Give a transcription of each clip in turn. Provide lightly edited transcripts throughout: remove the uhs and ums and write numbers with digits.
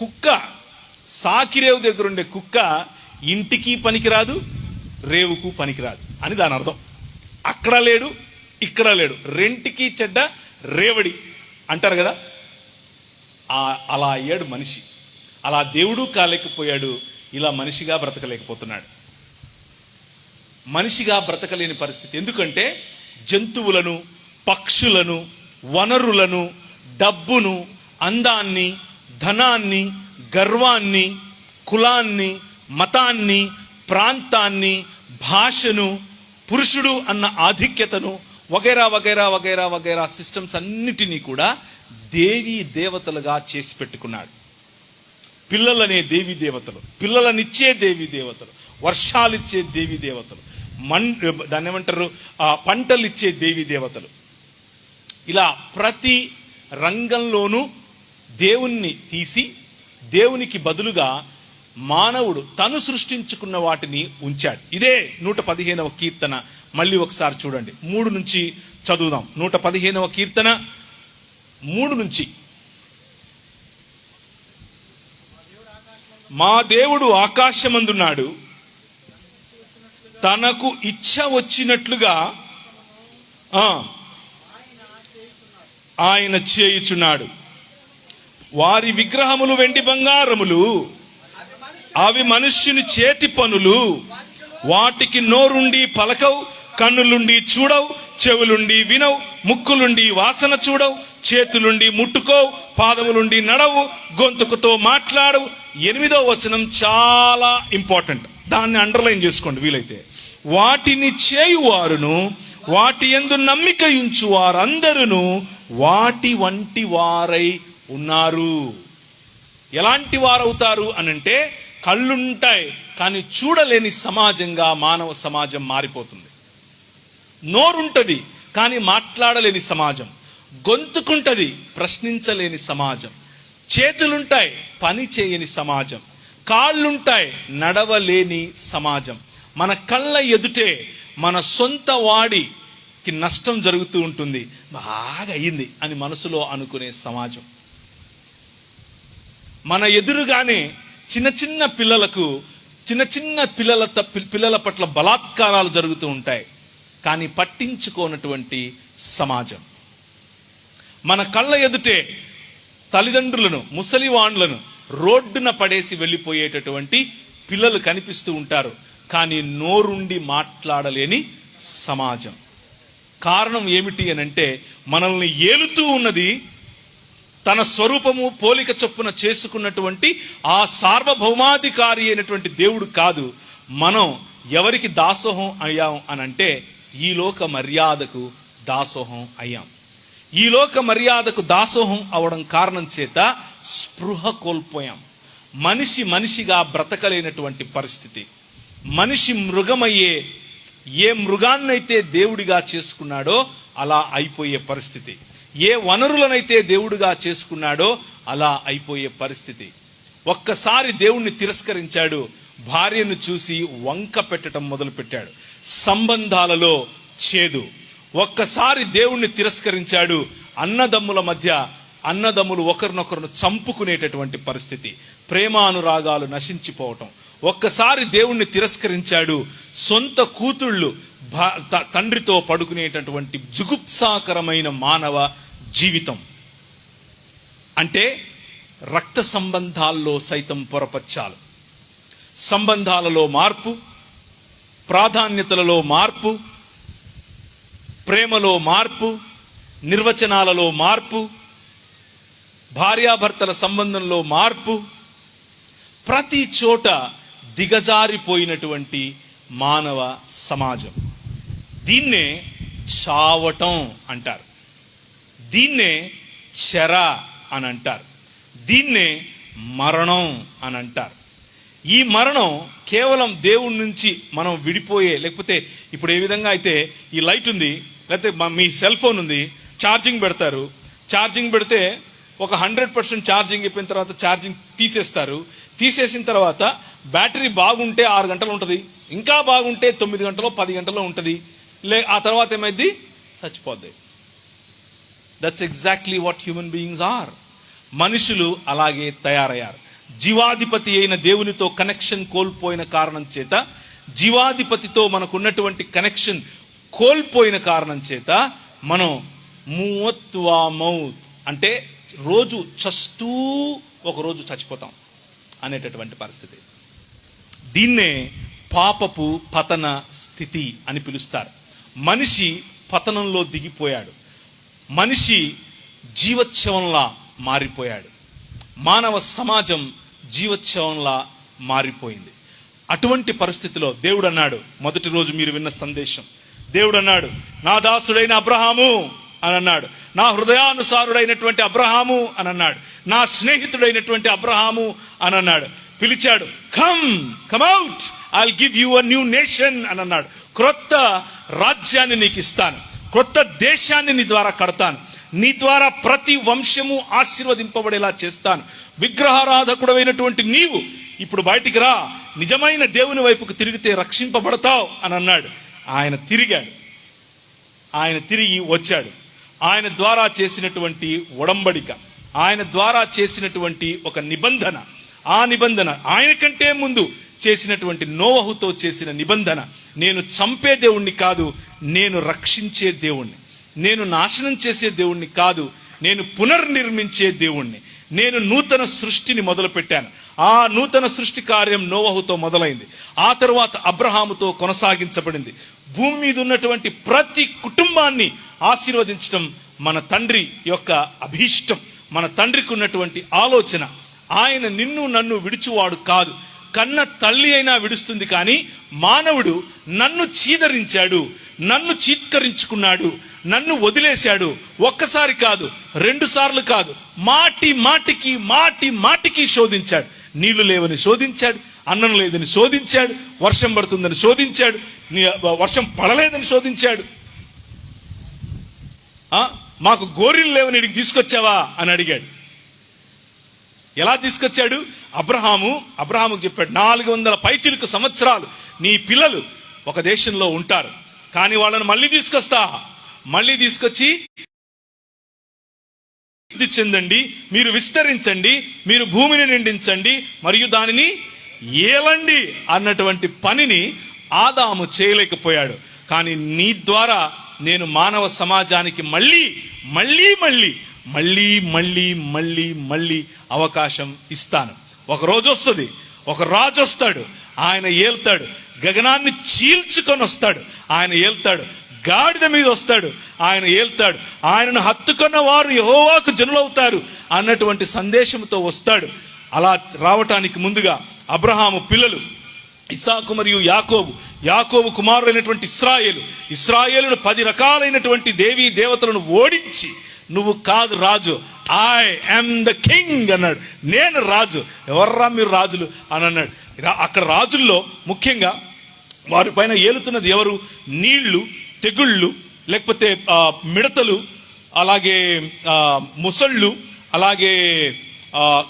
కుక్క, సాకిరేవు దగ్గర ఉండే కుక్క ఇంటికి పనికిరాదు, రేవుకు పనికిరాదు అని దాని అర్థం. అక్కడ లేడు, ఇక్కడ లేడు, రెంటికి చెడ్డ రేవడి అంటారు కదా. అలా అయ్యాడు మనిషి. అలా దేవుడు కాలేకపోయాడు, ఇలా మనిషిగా బ్రతకలేకపోతున్నాడు. మనిషిగా బ్రతకలేని పరిస్థితి. ఎందుకంటే జంతువులను, పక్షులను, వనరులను, డబ్బును, అందాన్ని, ధనాన్ని, గర్వాన్ని, కులాన్ని, మతాన్ని, ప్రాంతాన్ని, భాషను, పురుషుడు అన్న ఆధిక్యతను, వగైరా వగైరా వగైరా వగైరా సిస్టమ్స్ అన్నిటినీ కూడా దేవీ దేవతలుగా చేసి పెట్టుకున్నాడు. పిల్లలనే దేవీ దేవతలు, పిల్లలనిచ్చే దేవీ దేవతలు, వర్షాలిచ్చే దేవీ దేవతలు, దాన్ని ఏమంటారు, పంటలిచ్చే దేవీ దేవతలు. ఇలా ప్రతి రంగంలోనూ దేవుణ్ణి తీసి దేవునికి బదులుగా మానవుడు తను సృష్టించుకున్న వాటిని ఉంచాడు. ఇదే 115వ కీర్తన. మళ్ళీ ఒకసారి చూడండి, 3 నుంచి చదువుదాం. 115వ కీర్తన 3 నుంచి. మా దేవుడు ఆకాశమందున్నాడు, తనకు ఇచ్చ వచ్చినట్లుగా ఆయన చేయుచున్నాడు. వారి విగ్రహములు వెండి బంగారములు, అవి మనుష్యుని చేతి పనులు. వాటికి నోరుండి పలకవు, కన్నులుండి చూడవు, చెవులుండి వినవు, ముక్కులుండి వాసన చూడవు, చేతులుండి ముట్టుకోవు, పాదములుండి నడవు, గొంతుకుతో మాట్లాడవు. 8వ వచనం చాలా ఇంపార్టెంట్, దాన్ని అండర్లైన్ చేసుకోండి వీలైతే. వాటిని చేయువారును వాటి యందు నమ్మిక ఉంచు వారందరూ వాటి వంటి వారై ఉన్నారు. ఎలాంటి వారవుతారు అనంటే, కళ్ళుంటాయి కానీ చూడలేని సమాజంగా మానవ సమాజం మారిపోతుంది. నోరుంటది కానీ మాట్లాడలేని సమాజం, గొంతుకుంటది ప్రశ్నించలేని సమాజం, చేతులుంటాయి పని చేయని సమాజం, కాళ్ళుంటాయి నడవలేని సమాజం. మన కళ్ళ ఎదుటే మన సొంత వాడికి నష్టం జరుగుతూ ఉంటుంది, బాగా అయింది అని మనసులో అనుకునే సమాజం. మన ఎదురుగానే చిన్న చిన్న పిల్లల పట్ల బలాత్కారాలు జరుగుతూ ఉంటాయి, కానీ పట్టించుకోనటువంటి సమాజం. మన కళ్ళ ఎదుటే తల్లిదండ్రులను, ముసలివాండ్లను రోడ్డున పడేసి వెళ్ళిపోయేటటువంటి పిల్లలు కనిపిస్తూ ఉంటారు, కానీ నోరుండి మాట్లాడలేని సమాజం. కారణం ఏమిటి అనంటే, మనల్ని ఏలుతూ ఉన్నది తన స్వరూపము పోలిక చొప్పున చేసుకున్నటువంటి ఆ సార్వభౌమాధికారి అయినటువంటి దేవుడు కాదు. మనం ఎవరికి దాసోహం అయ్యాం అనంటే, ఈ లోక మర్యాదకు దాసోహం అయ్యాం. ఈ లోక మర్యాదకు దాసోహం అవడం కారణం చేత స్పృహ కోల్పోయాం. మనిషిగా బ్రతకలేనటువంటి పరిస్థితి. మనిషి మృగమయ్యే, ఏ మృగాన్నైతే దేవుడిగా చేసుకున్నాడో అలా అయిపోయే పరిస్థితి. ఏ వనరులనైతే దేవుడిగా చేసుకున్నాడో అలా అయిపోయే పరిస్థితి. ఒక్కసారి దేవుణ్ణి తిరస్కరించాడు, భార్యను చూసి వంక పెట్టడం మొదలుపెట్టాడు, సంబంధాలలో చేదు. ఒక్కసారి దేవుణ్ణి తిరస్కరించాడు, అన్నదమ్ముల మధ్య అన్నదమ్ములు ఒకరినొకరును చంపుకునేటటువంటి పరిస్థితి, ప్రేమానురాగాలు నశించిపోవటం. ఒక్కసారి దేవుణ్ణి తిరస్కరించాడు, సొంత కూతుళ్ళు తండ్రితో పడుకునేటటువంటి జుగుప్సాకరమైన మానవ జీవితం. అంటే రక్త సంబంధాల్లో సైతం పొరపచ్చాలు. సంబంధాలలో మార్పు, ప్రాధాన్యతలలో మార్పు, ప్రేమలో మార్పు, నిర్వచనాలలో మార్పు, భార్యాభర్తల సంబంధంలో మార్పు, ప్రతి చోట దిగజారిపోయినటువంటి మానవ సమాజం. దీన్నే చావటం అంటారు, దీన్నే చెర అని అంటారు, దీన్నే మరణం అని అంటారు. ఈ మరణం కేవలం దేవుడి నుంచి మనం విడిపోయే, లేకపోతే ఇప్పుడు ఏ విధంగా అయితే ఈ లైట్ ఉంది, లేకపోతే మీ సెల్ ఫోన్ ఉంది, ఛార్జింగ్ పెడతారు, ఛార్జింగ్ పెడితే ఒక 100% ఛార్జింగ్ అయిపోయిన తర్వాత ఛార్జింగ్ తీసేస్తారు. తీసేసిన తర్వాత బ్యాటరీ బాగుంటే 6 గంటలు ఉంటుంది, ఇంకా బాగుంటే 9 గంటలో 10 గంటలో ఉంటుంది, ఆ తర్వాత ఏమైంది, చచ్చిపోద్ది. That's exactly what human beings are. మనుషులు అలాగే తయారయ్యారు. జీవాధిపతి అయిన దేవునితో కనెక్షన్ కోల్పోయిన కారణం చేత, జీవాధిపతితో మనకున్నటువంటి కనెక్షన్ కోల్పోయిన కారణం చేత మనం మూవత్ వా మౌత్ అంటే రోజు చస్తూ ఒకరోజు చచ్చిపోతాం అనేటటువంటి పరిస్థితి. దీన్నే పాపపు పతన స్థితి అని పిలుస్తారు. మనిషి పతనంలో దిగిపోయాడు, మనిషి జీవోత్సవంలా మారిపోయాడు, మానవ సమాజం జీవోత్సవంలా మారిపోయింది. అటువంటి పరిస్థితిలో దేవుడు అన్నాడు, మొదటి రోజు మీరు విన్న సందేశం, దేవుడు అన్నాడు, నా దాసుడైన అబ్రహాము అని అన్నాడు, నా హృదయానుసారుడైనటువంటి అబ్రహాము అని అన్నాడు, నా స్నేహితుడైనటువంటి అబ్రహాము అని అన్నాడు. పిలిచాడు, come out, I'll give you a new nation అని అన్నాడు. క్రొత్త రాజ్యాన్ని నీకు ఇస్తాను, క్రొత్త దేశాన్ని నీ ద్వారా కడతాను, నీ ద్వారా ప్రతి వంశము ఆశీర్వదింపబడేలా చేస్తాను. విగ్రహారాధకుడైనటువంటి నీవు ఇప్పుడు బయటికి రా, నిజమైన దేవుని వైపుకు తిరిగితే రక్షింపబడతావు అని అన్నాడు. ఆయన తిరిగాడు, ఆయన తిరిగి వచ్చాడు. ఆయన ద్వారా చేసినటువంటి ఒడంబడిక, ఆయన ద్వారా చేసినటువంటి ఒక నిబంధన, ఆ నిబంధన ఆయన కంటే ముందు చేసినటువంటి నోవహుతో చేసిన నిబంధన, నేను చంపే దేవుణ్ణి కాదు, నేను రక్షించే దేవుణ్ణి, నేను నాశనం చేసే దేవుణ్ణి కాదు, నేను పునర్నిర్మించే దేవుణ్ణి, నేను నూతన సృష్టిని మొదలు పెట్టాను. ఆ నూతన సృష్టి కార్యం నోవహుతో మొదలైంది, ఆ తర్వాత అబ్రహాముతో కొనసాగించబడింది. భూమి మీద ఉన్నటువంటి ప్రతి కుటుంబాన్ని ఆశీర్వదించడం మన తండ్రి యొక్క అభీష్టం, మన తండ్రికి ఉన్నటువంటి ఆలోచన. ఆయన నిన్ను నన్ను విడిచువాడు కాదు, కన్న తల్లి అయినా విడుస్తుంది, కానీ మానవుడు నన్ను చీదరించాడు, నన్ను చీత్కరించుకున్నాడు, నన్ను వదిలేశాడు. ఒక్కసారి కాదు, 2 సార్లు కాదు, మాటి మాటికి శోధించాడు. నీళ్లు లేవని శోధించాడు, అన్నం లేదని శోధించాడు, వర్షం పడుతుందని శోధించాడు, వర్షం పడలేదని శోధించాడు. మాకు గోరీలు లేవని ఇడికి తీసుకొచ్చావా అని అడిగాడు. ఎలా తీసుకొచ్చాడు? అబ్రహాముకు చెప్పాడు, 400 పైచిలుకు సంవత్సరాలు నీ పిల్లలు ఒక దేశంలో ఉంటారు, కానీ వాళ్ళని మళ్ళీ తీసుకొచ్చి వృద్ధి చెందండి, మీరు విస్తరించండి, మీరు భూమిని నిండించండి మరియు దానిని ఏలండి అన్నటువంటి పనిని ఆదాము చేయలేకపోయాడు. కానీ నీ ద్వారా నేను మానవ సమాజానికి మళ్ళీ అవకాశం ఇస్తాను. ఒక రోజు వస్తుంది, ఒక రాజు వస్తాడు, ఆయన ఏల్తాడు, గగనాన్ని చీల్చుకొని వస్తాడు, ఆయన ఏల్తాడు, గాడిద మీద వస్తాడు, ఆయన ఏల్తాడు, ఆయనను హత్తుకున్న వారు యెహోవాకు జనులవుతారు అన్నటువంటి సందేశంతో వస్తాడు. అలా రావటానికి ముందుగా అబ్రహాము పిల్లలు ఇస్సాకు మరియు యాకోబు కుమారులైనటువంటి ఇశ్రాయేలును 10 రకాలైనటువంటి దేవీ దేవతలను ఓడించి, నువ్వు కాదు రాజు, ఐ యామ్ ద కింగ్ అన్నాడు. నేను రాజు, ఎవర్రా మీరు రాజులు అని అన్నాడు. అక్కడ రాజుల్లో ముఖ్యంగా వారి పైన ఏలుతున్నది ఎవరు? నీళ్లు, తెగుళ్ళు, లేకపోతే మిడతలు, అలాగే ముసళ్ళు, అలాగే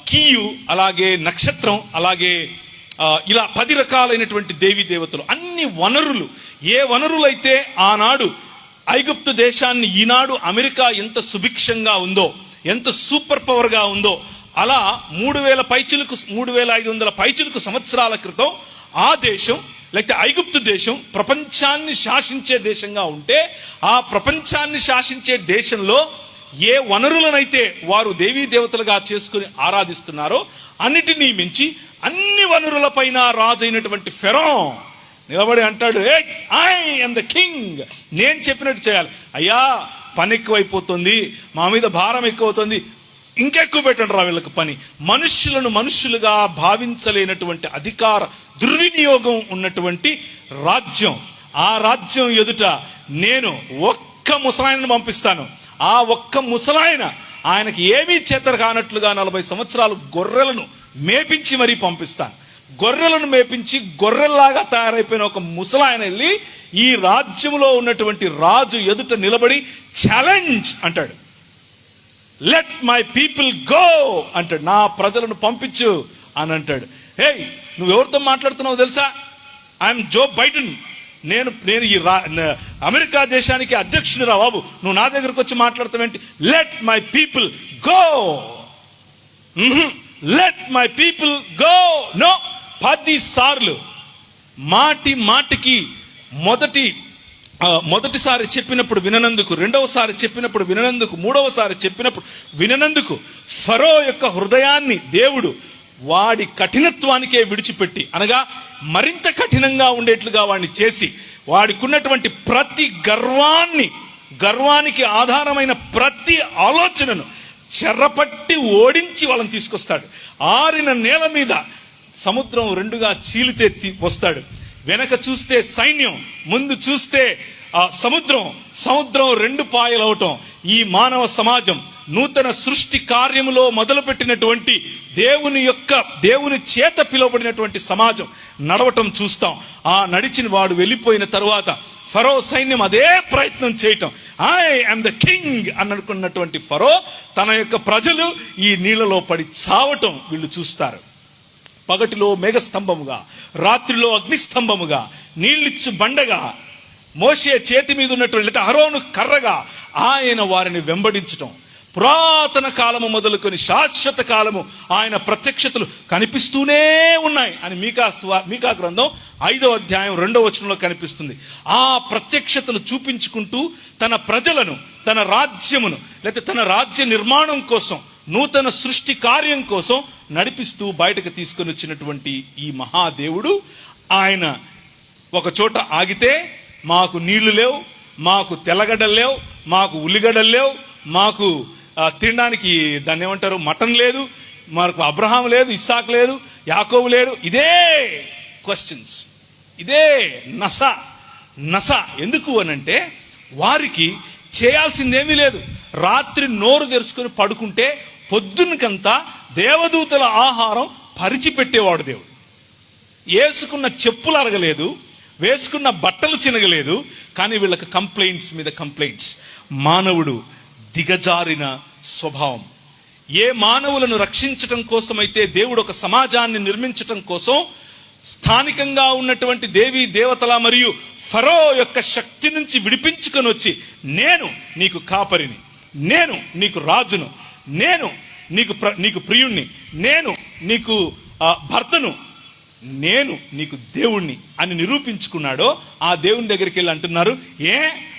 కీయు, అలాగే నక్షత్రం, అలాగే ఇలా 10 రకాలైనటువంటి దేవీ దేవతలు. అన్ని వనరులు, ఏ వనరులైతే ఆనాడు ఐగుప్తు దేశాన్ని ఈనాడు అమెరికా ఎంత సుభిక్షంగా ఉందో, ఎంత సూపర్ పవర్ గా ఉందో, అలా 3500 పైచిలుకు సంవత్సరాల క్రితం ఆ దేశం, లేకపోతే ఐగుప్తు దేశం ప్రపంచాన్ని శాసించే దేశంగా ఉంటే, ఆ ప్రపంచాన్ని శాసించే దేశంలో ఏ వనరులనైతే వారు దేవీ దేవతలుగా చేసుకుని ఆరాధిస్తున్నారో అన్నిటినీ మించి అన్ని వనరుల పైన రాజు అయినటువంటి ఫెరో నిలబడి అంటాడు, ఐ యామ్ ద కింగ్, నేను చెప్పినట్టు చేయాలి. అయ్యా పని ఎక్కువైపోతుంది, మా మీద భారం ఎక్కువవుతుంది, ఇంకెక్కువ పెట్టండి రా వీళ్ళకి పని. మనుష్యులను మనుష్యులుగా భావించలేనటువంటి అధికార దుర్వినియోగం ఉన్నటువంటి రాజ్యం, ఆ రాజ్యం ఎదుట నేను ఒక్క ముసలాయనను పంపిస్తాను. ఆ ఒక్క ముసలాయన ఆయనకి ఏమీ చేతరు కానట్లుగా 40 సంవత్సరాలు గొర్రెలను మేపించి మరీ పంపిస్తాను. గొర్రెలను మేపించి గొర్రెల్లాగా తయారైపోయిన ఒక ముసలాయన వెళ్ళి ఈ రాజ్యంలో ఉన్నటువంటి రాజు ఎదుట నిలబడి ఛాలెంజ్ అంటాడు. లెట్ మై పీపుల్ గో అంటాడు, నా ప్రజలను పంపించు అని అంటాడు. హే, నువ్వెవరితో మాట్లాడుతున్నావు తెలుసా? ఐఎమ్ జో బైడెన్, నేను ఈ అమెరికా దేశానికి అధ్యక్షుని రా బాబు, నువ్వు నా దగ్గరకు వచ్చి మాట్లాడతావేంటి? Let my people go. Let my people go. No, 10 సార్లు మాటికి మొదటిసారి చెప్పినప్పుడు విననందుకు, రెండవసారి చెప్పినప్పుడు విననందుకు, మూడవసారి చెప్పినప్పుడు విననందుకు ఫరో యొక్క హృదయాన్ని దేవుడు వాడి కఠినత్వానికే విడిచిపెట్టి, అనగా మరింత కఠినంగా ఉండేట్లుగా వాడిని చేసి, వాడికున్నటువంటి ప్రతి గర్వానికి ఆధారమైన ప్రతి ఆలోచనను చెరపట్టి ఓడించి వాళ్ళని తీసుకొస్తాడు. ఆరిన నేల మీద సముద్రం 2గా చీలితే వస్తాడు. వెనక చూస్తే సైన్యం, ముందు చూస్తే సముద్రం 2 పాయలవటం. ఈ మానవ సమాజం నూతన సృష్టి కార్యములో మొదలుపెట్టినటువంటి దేవుని చేత పిలువబడినటువంటి సమాజం నడవటం చూస్తాం. ఆ నడిచిన వాడు వెళ్ళిపోయిన తరువాత ఫరో సైన్యం అదే ప్రయత్నం చేయటం. ఐ యామ్ ద కింగ్ అని అనుకున్నటువంటి ఫరో తన యొక్క ప్రజలు ఈ నీళ్లలో పడి చావటం వీళ్ళు చూస్తారు. పగటిలో మేఘస్తంభముగా, రాత్రిలో అగ్నిస్తంభముగా, నీళ్ళిచ్చు బండగా, మోషే చేతి మీద ఉన్నటువంటి అహరోను కర్రగా ఆయన వారిని వెంబడించటం. పురాతన కాలము మొదలుకొని శాశ్వత కాలము ఆయన ప్రత్యక్షతలు కనిపిస్తూనే ఉన్నాయి అని మీకా గ్రంథం 5వ అధ్యాయం 2వ వచనంలో కనిపిస్తుంది. ఆ ప్రత్యక్షతను చూపించుకుంటూ తన ప్రజలను, తన రాజ్యమును, లేకపోతే తన రాజ్య నిర్మాణం కోసం, నూతన సృష్టి కార్యం కోసం నడిపిస్తూ బయటకు తీసుకొని వచ్చినటువంటి ఈ మహాదేవుడు, ఆయన ఒక చోట ఆగితే మాకు నీళ్లు లేవు, మాకు తెల్లగడ్డలు లేవు, మాకు ఉల్లిగడ్డలు లేవు, మాకు తినడానికి దాన్ని ఏమంటారు మటన్ లేదు, మనకు అబ్రహాం లేదు, ఇస్సాకు లేదు, యాకోబు లేడు. ఇదే క్వశ్చన్స్, ఇదే నస. ఎందుకు అనంటే వారికి చేయాల్సిందేమీ లేదు. రాత్రి నోరు తెరుచుకొని పడుకుంటే పొద్దునకంతా దేవదూతల ఆహారం పరిచిపెట్టేవాడు దేవుడు. వేసుకున్న చెప్పులు అరగలేదు, వేసుకున్న బట్టలు చినగలేదు. కానీ వీళ్ళకి కంప్లైంట్స్ మీద కంప్లైంట్స్. మానవుడు దిగజారిన స్వభావం. ఏ మానవులను రక్షించటం కోసమైతే దేవుడు ఒక సమాజాన్ని నిర్మించటం కోసం స్థానికంగా ఉన్నటువంటి దేవీ దేవతల మరియు ఫరో యొక్క శక్తి నుంచి విడిపించుకొని వచ్చి, నేను నీకు కాపరిని, నేను నీకు రాజును, నేను నీకు ప్రియుణ్ణి, నేను నీకు భర్తను, నేను నీకు దేవుణ్ణి అని నిరూపించుకున్నాడో ఆ దేవుని దగ్గరికి వెళ్ళి అంటున్నారు,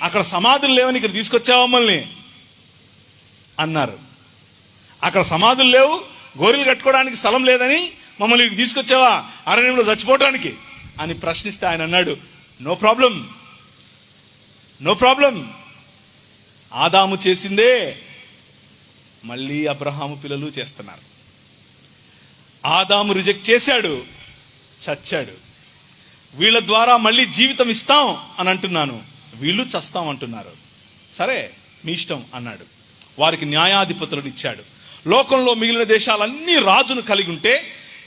అక్కడ సమాధులు లేవని ఇక్కడ తీసుకొచ్చావా మమ్మల్ని అన్నారు. అక్కడ సమాధులు లేవు, గోరీలు కట్టుకోవడానికి స్థలం లేదని మమ్మల్ని తీసుకొచ్చావా అరణ్యంలో చచ్చిపోవటానికి అని ప్రశ్నిస్తే ఆయన అన్నాడు, నో ప్రాబ్లం. ఆదాము చేసిందే మళ్ళీ అబ్రహాము పిల్లలు చేస్తున్నారు. ఆదాము రిజెక్ట్ చేశాడు, చచ్చాడు. వీళ్ళ ద్వారా మళ్ళీ జీవితం ఇస్తాం అని అంటున్నాను, వీళ్ళు చస్తాం అంటున్నారు. సరే మీ ఇష్టం అన్నాడు. వారికి న్యాయాధిపతులను ఇచ్చాడు. లోకంలో మిగిలిన దేశాలన్నీ రాజును కలిగి ఉంటే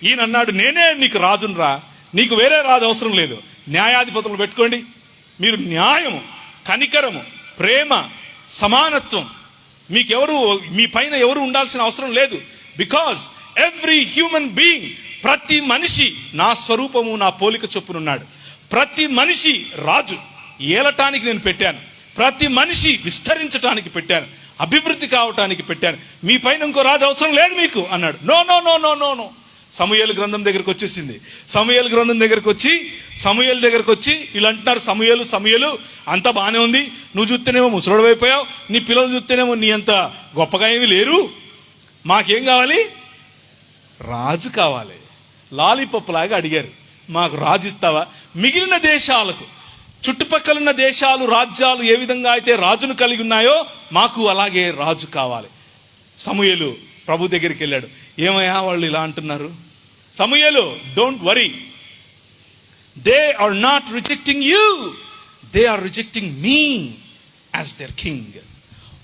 ఈయన అన్నాడు, నేనే నీకు రాజును రా, నీకు వేరే రాజు అవసరం లేదు, న్యాయాధిపతులను పెట్టుకోండి. మీరు న్యాయము, కనికరము, ప్రేమ, సమానత్వం, మీ పైన ఎవరు ఉండాల్సిన అవసరం లేదు. బికాజ్ ఎవ్రీ హ్యూమన్ బీయింగ్, ప్రతి మనిషి నా స్వరూపము నా పోలిక చొప్పునున్నాడు. ప్రతి మనిషి రాజు ఏలటానికి నేను పెట్టాను, ప్రతి మనిషి విస్తరించటానికి పెట్టాను, అభివృద్ధి కావటానికి పెట్టాను. మీ పైన ఇంకో రాజు అవసరం లేదు మీకు అన్నాడు. No no no no no no Samuel గ్రంథం దగ్గరకు వచ్చేసింది. సమూయేలు గ్రంథం దగ్గరకు వచ్చి ఇలా అంటున్నారు, సమూయేలు అంతా బాగానే ఉంది, నువ్వు చూస్తేనేమో ముసలోడు అయిపోయావు, నీ పిల్లలు చూస్తేనేమో నీ అంత గొప్పగా ఏమీ లేరు, మాకేం కావాలి? రాజు కావాలి. లాలీపప్ లాగా అడిగారు, మాకు రాజు ఇస్తావా? మిగిలిన దేశాలకు, చుట్టుపక్కలున్న దేశాలు, రాజ్యాలు ఏ విధంగా అయితే రాజును కలిగి ఉన్నాయో మాకు అలాగే రాజు కావాలి. సమూయేలు ప్రభు దగ్గరికి వెళ్ళాడు. ఏమయ్యా వాళ్ళు ఇలా అంటున్నారు? Samuel, don't worry, they are not rejecting you, they are rejecting me as their king.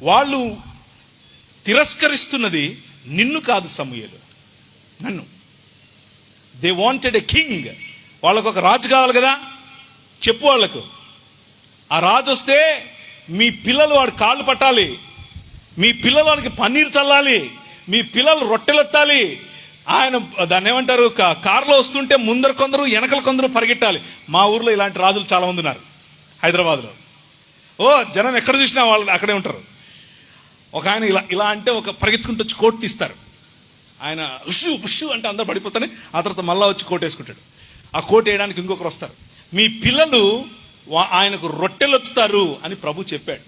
వాళ్ళు తిరస్కరిస్తున్నది నిన్ను కాదు సమూయేలు, నన్ను. They wanted a king. వాళ్ళకు ఒక రాజు కావాలి కదా, చెప్పు వాళ్లకు. ఆ రాజు వస్తే మీ పిల్లలు వాడి కాళ్ళు పట్టాలి, మీ పిల్లలు వాడికి పన్నీరు చల్లాలి, మీ పిల్లలు రొట్టెలెత్తాలి. ఆయన దాన్ని ఏమంటారు, కారులో వస్తుంటే ముందర కొందరు వెనకల కొందరు పరిగెట్టాలి. మా ఊర్లో ఇలాంటి రాజులు చాలా మంది ఉన్నారు హైదరాబాద్లో. జనం ఎక్కడ చూసినా వాళ్ళు అక్కడే ఉంటారు. ఒక ఆయన ఇలా అంటే ఒక పరిగెత్తుకుంటూ వచ్చి కోట్ తీస్తారు. ఆయన ఉషు ఉషు అంటే అందరు పడిపోతానే ఆ తర్వాత మళ్ళా వచ్చి కోట్ వేసుకుంటాడు. ఆ కోట్ వేయడానికి ఇంకొకరు వస్తారు. మీ పిల్లలు ఆయనకు రొట్టెలొత్తుతారు అని ప్రభు చెప్పాడు.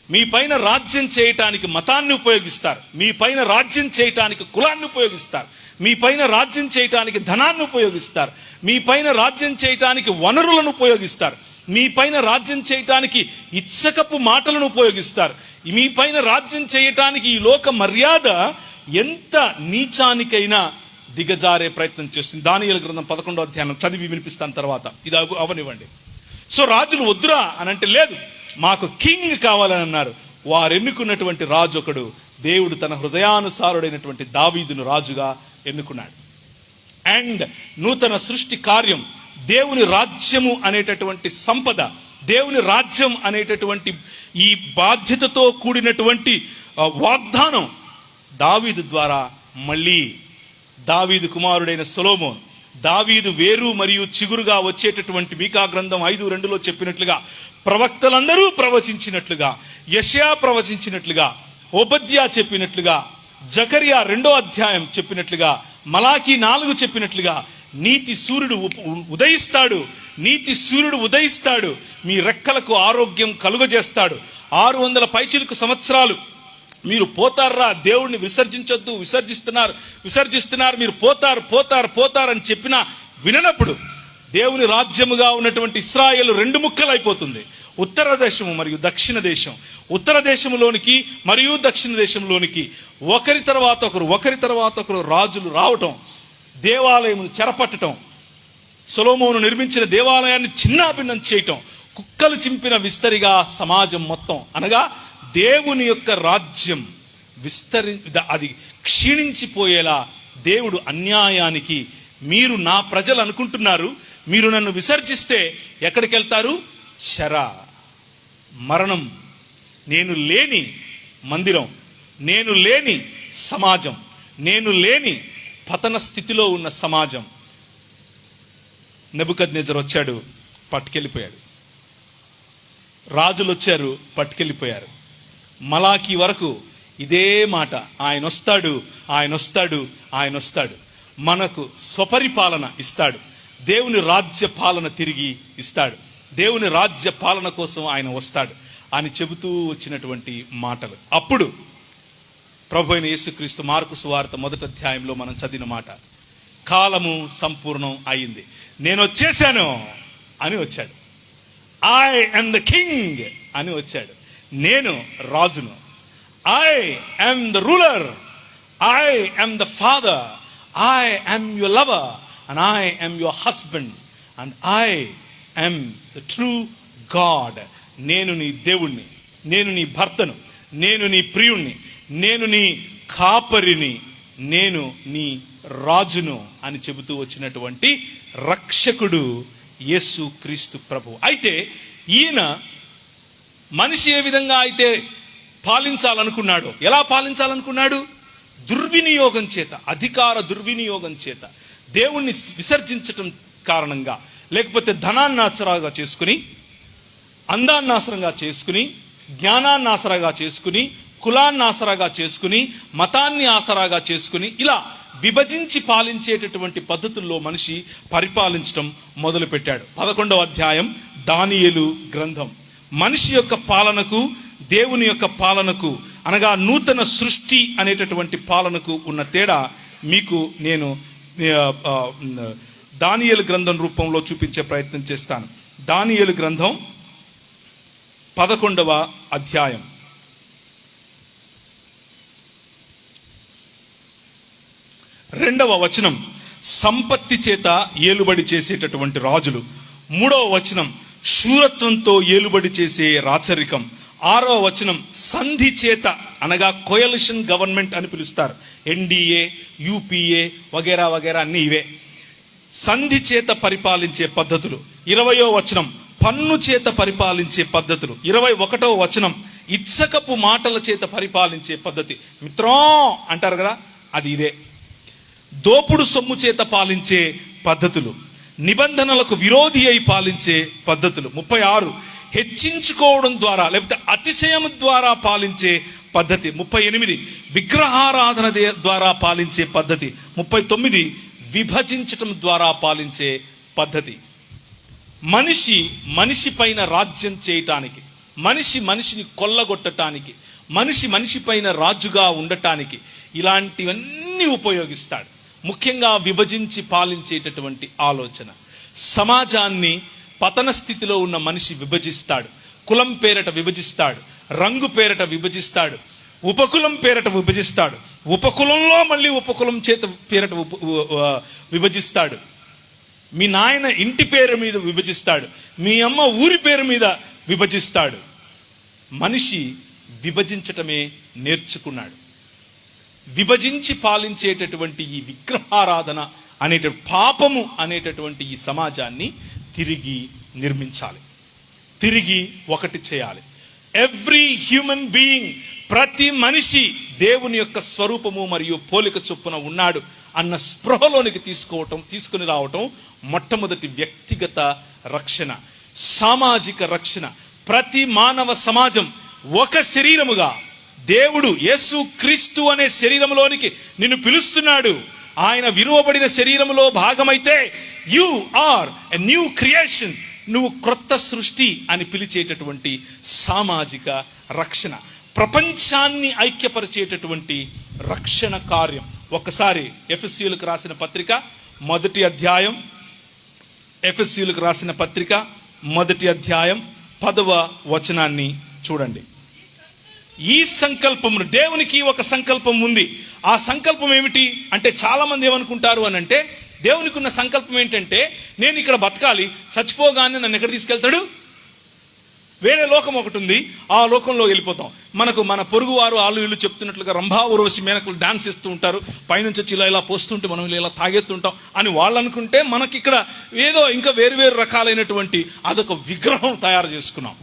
మీ పైన రాజ్యం చేయటానికి మతాన్ని ఉపయోగిస్తారు, మీ పైన రాజ్యం చేయటానికి కులాన్ని ఉపయోగిస్తారు, మీ పైన రాజ్యం చేయటానికి ధనాన్ని ఉపయోగిస్తారు, మీ పైన రాజ్యం చేయటానికి వనరులను ఉపయోగిస్తారు, మీ పైన రాజ్యం చేయటానికి ఇచ్చకపు మాటలను ఉపయోగిస్తారు, మీ పైన రాజ్యం చేయటానికి ఈ లోక మర్యాద ఎంత నీచానికైనా దిగజారే ప్రయత్నం చేస్తుంది. దానియేలు గ్రంథం 11వ అధ్యాయం చదివి వినిపిస్తాను తర్వాత. ఇది అవనివ్వండి. సో రాజులు వద్దురా అని అంటే లేదు, మాకు కింగ్ కావాలని అన్నారు. వారు ఎన్నుకున్నటువంటి రాజు ఒకడు. దేవుడు తన హృదయానుసారుడైనటువంటి దావీదును రాజుగా ఎన్నుకున్నాడు. అండ్ నూతన సృష్టి కార్యం, దేవుని రాజ్యము అనేటటువంటి సంపద, దేవుని రాజ్యం అనేటటువంటి ఈ బాధ్యతతో కూడినటువంటి వాగ్దానం దావీదు ద్వారా మళ్ళీ దావీదు కుమారుడైన సొలొమోను, దావీదు వేరు మరియు చిగురుగా వచ్చేటటువంటి మీకా గ్రంథం 5:2 చెప్పినట్లుగా, ప్రవక్తలందరూ ప్రవచించినట్లుగా, యెషయా ప్రవచించినట్లుగా, ఓబద్యా చెప్పినట్లుగా, జకరియా 2వ అధ్యాయం చెప్పినట్లుగా, మలాకీ 4 చెప్పినట్లుగా నీతి సూర్యుడు ఉదయిస్తాడు, నీతి సూర్యుడు ఉదయిస్తాడు, మీ రెక్కలకు ఆరోగ్యం కలుగజేస్తాడు. 600 పైచిలుకు సంవత్సరాలు మీరు పోతారా, దేవుణ్ణి విసర్జించొద్దు, విసర్జిస్తున్నారు, మీరు పోతారు అని చెప్పినా విననప్పుడు దేవుని రాజ్యముగా ఉన్నటువంటి ఇశ్రాయేలు 2 ముక్కలైపోతుంది. ఉత్తర దేశము మరియు దక్షిణ దేశం. ఉత్తర దేశంలోనికి మరియు దక్షిణ దేశంలోనికి ఒకరి తర్వాత ఒకరు రాజులు రావటం, దేవాలయమును చెరపట్టడం, సొలొమోను నిర్మించిన దేవాలయాన్ని చిన్నాభిన్నం చేయటం, కుక్కలు చింపిన విస్తరిగా సమాజం మొత్తం, అనగా దేవుని యొక్క రాజ్యం అది క్షీణించిపోయేలా దేవుడు అన్యాయానికి, మీరు నా ప్రజలు అనుకుంటున్నారు, మీరు నన్ను విసర్జిస్తే ఎక్కడికి వెళ్తారు? చెర, మరణం. నేను లేని మందిరం, నేను లేని సమాజం, నేను లేని పతన స్థితిలో ఉన్న సమాజం. నెబుకద్నెజరు వచ్చాడు, పట్టుకెళ్ళిపోయాడు. రాజులు వచ్చారు, పట్టుకెళ్ళిపోయారు. మలాకీ వరకు ఇదే మాట, ఆయన వస్తాడు, మనకు స్వపరిపాలన ఇస్తాడు, దేవుని రాజ్య పాలన తిరిగి ఇస్తాడు, దేవుని రాజ్య పాలన కోసం ఆయన వస్తాడు అని చెబుతూ వచ్చినటువంటి మాటలు. అప్పుడు ప్రభు అయిన యేసుక్రీస్తు మార్కు సువార్త 1వ అధ్యాయంలో మనం చదివిన మాట, కాలము సంపూర్ణం అయింది, నేను వచ్చేసాను అని వచ్చాడు. ఐ యామ్ ద కింగ్ అని వచ్చాడు. నేను రాజును. I am the ruler, I am the father, I am your lover and I am your husband and I am the true God. నేను నీ దేవుణ్ణి, నేను నీ భర్తను, నేను నీ ప్రియుణ్ణి, నేను నీ కాపరిని, నేను నీ రాజును అని చెబుతూ వచ్చినటువంటి రక్షకుడు యేసు క్రీస్తు ప్రభు. అయితే ఈయన మనిషి ఏ విధంగా అయితే పాలించాలనుకున్నాడో, ఎలా పాలించాలనుకున్నాడు? దుర్వినియోగం చేత, అధికార దుర్వినియోగం చేత, దేవుణ్ణి విసర్జించటం కారణంగా, లేకపోతే ధనాన్ని ఆసరాగా చేసుకుని, అందాన్ని ఆసరంగా చేసుకుని, జ్ఞానాన్ని ఆసరాగా చేసుకుని, కులాన్ని ఆసరాగా చేసుకుని, మతాన్ని ఆసరాగా చేసుకుని, ఇలా విభజించి పాలించేటటువంటి పద్ధతుల్లో మనిషి పరిపాలించడం మొదలుపెట్టాడు. 11వ అధ్యాయం దానియేలు గ్రంథం. మనిషి యొక్క పాలనకు, దేవుని యొక్క పాలనకు, అనగా నూతన సృష్టి అనేటటువంటి పాలనకు ఉన్న తేడా మీకు నేను దానియేలు గ్రంథం రూపంలో చూపించే ప్రయత్నం చేస్తాను. దానియేలు గ్రంథం 11వ అధ్యాయం 2వ వచనం, సంపత్తి చేత ఏలుబడి చేసేటటువంటి రాజులు. 3వ వచనం, శూరత్వంతో ఏలుబడి చేసే రాచరికం. 6వ వచనం, సంధి చేత, అనగా కోయలిషన్ గవర్నమెంట్ అని పిలుస్తారు, ఎన్డీఏ, యూపీఏ వగేరా వగేరా అన్ని ఇవే. సంధి చేత పరిపాలించే పద్ధతులు. 20వ వచనం, పన్ను చేత పరిపాలించే పద్ధతులు. 21వ వచనం, ఇచ్చకపు మాటల చేత పరిపాలించే పద్ధతి. మిత్రం అంటారు కదా, అది ఇదే. దోపుడు సొమ్ము చేత పాలించే పద్ధతులు, నిబంధనలకు విరోధి అయి పాలించే పద్ధతులు. 36, హెచ్చించుకోవడం ద్వారా లేకపోతే అతిశయం ద్వారా పాలించే పద్ధతి. 38, విగ్రహారాధన ద్వారా పాలించే పద్ధతి. 39 విభజించటం ద్వారా పాలించే పద్ధతి. మనిషి పైన రాజ్యం చేయటానికి, మనిషిని కొల్లగొట్టడానికి, మనిషి పైన రాజుగా ఉండటానికి ఇలాంటివన్నీ ఉపయోగిస్తాడు. ముఖ్యంగా విభజించి పాలించేటటువంటి ఆలోచన. సమాజాన్ని పతన స్థితిలో ఉన్న మనిషి విభజిస్తాడు. కులం పేరట విభజిస్తాడు, రంగు పేరట విభజిస్తాడు, ఉపకులం పేరట విభజిస్తాడు, ఉపకులంలో మళ్ళీ ఉపకులం చేత పేరట విభజిస్తాడు. మీ నాయన ఇంటి పేరు మీద విభజిస్తాడు, మీ అమ్మ ఊరి పేరు మీద విభజిస్తాడు. మనిషి విభజించటమే నేర్చుకున్నాడు. విభజించి పాలించేటటువంటి ఈ విగ్రహారాధన పాపము అనేటటువంటి ఈ సమాజాన్ని తిరిగి నిర్మించాలి, తిరిగి ఒకటి చేయాలి. ఎవ్రీ హ్యూమన్ బీయింగ్, ప్రతి మనిషి దేవుని యొక్క స్వరూపము మరియు పోలిక చొప్పున ఉన్నాడు అన్న స్పృహలోనికి తీసుకుని రావటం మొట్టమొదటి వ్యక్తిగత రక్షణ. సామాజిక రక్షణ. ప్రతి మానవ సమాజం ఒక శరీరముగా దేవుడు యేసు క్రీస్తు అనే శరీరంలోనికి నిన్ను పిలుస్తున్నాడు. ఆయన విరువబడిన శరీరంలో భాగమైతే you are a new creation, నువ్వు క్రొత్త సృష్టి అని పిలిచేటటువంటి సామాజిక రక్షణ. ప్రపంచాన్ని ఐక్యపరిచేటటువంటి రక్షణ కార్యం. ఒక్కసారి ఎఫెసీయులకు రాసిన పత్రిక 1వ అధ్యాయం, ఎఫెసీయులకు రాసిన పత్రిక 1వ అధ్యాయం 10వ వచనాన్ని చూడండి. ఈ సంకల్పమును, దేవునికి ఒక సంకల్పం ఉంది. ఆ సంకల్పం ఏమిటి అంటే, చాలా మంది ఏమనుకుంటారు అని అంటే, దేవునికి ఉన్న సంకల్పం ఏంటంటే, నేను ఇక్కడ బతకాలి, చచ్చిపోగానే నన్ను ఎక్కడ తీసుకెళ్తాడు, వేరే లోకం ఒకటి ఉంది, ఆ లోకంలో వెళ్ళిపోతాం. మన పొరుగు వారు వాళ్ళు వీళ్ళు చెప్తున్నట్లుగా రంభా ఉర్వశి మేనకులు డాన్స్ చేస్తూ ఉంటారు, పైనుంచి వచ్చి ఇలా పోస్తుంటే మనం ఇలా తాగెత్తుంటాం అని వాళ్ళు అనుకుంటే, మనకి ఇక్కడ ఏదో ఇంకా వేరు రకాలైనటువంటి అదొక విగ్రహం తయారు చేసుకున్నాం.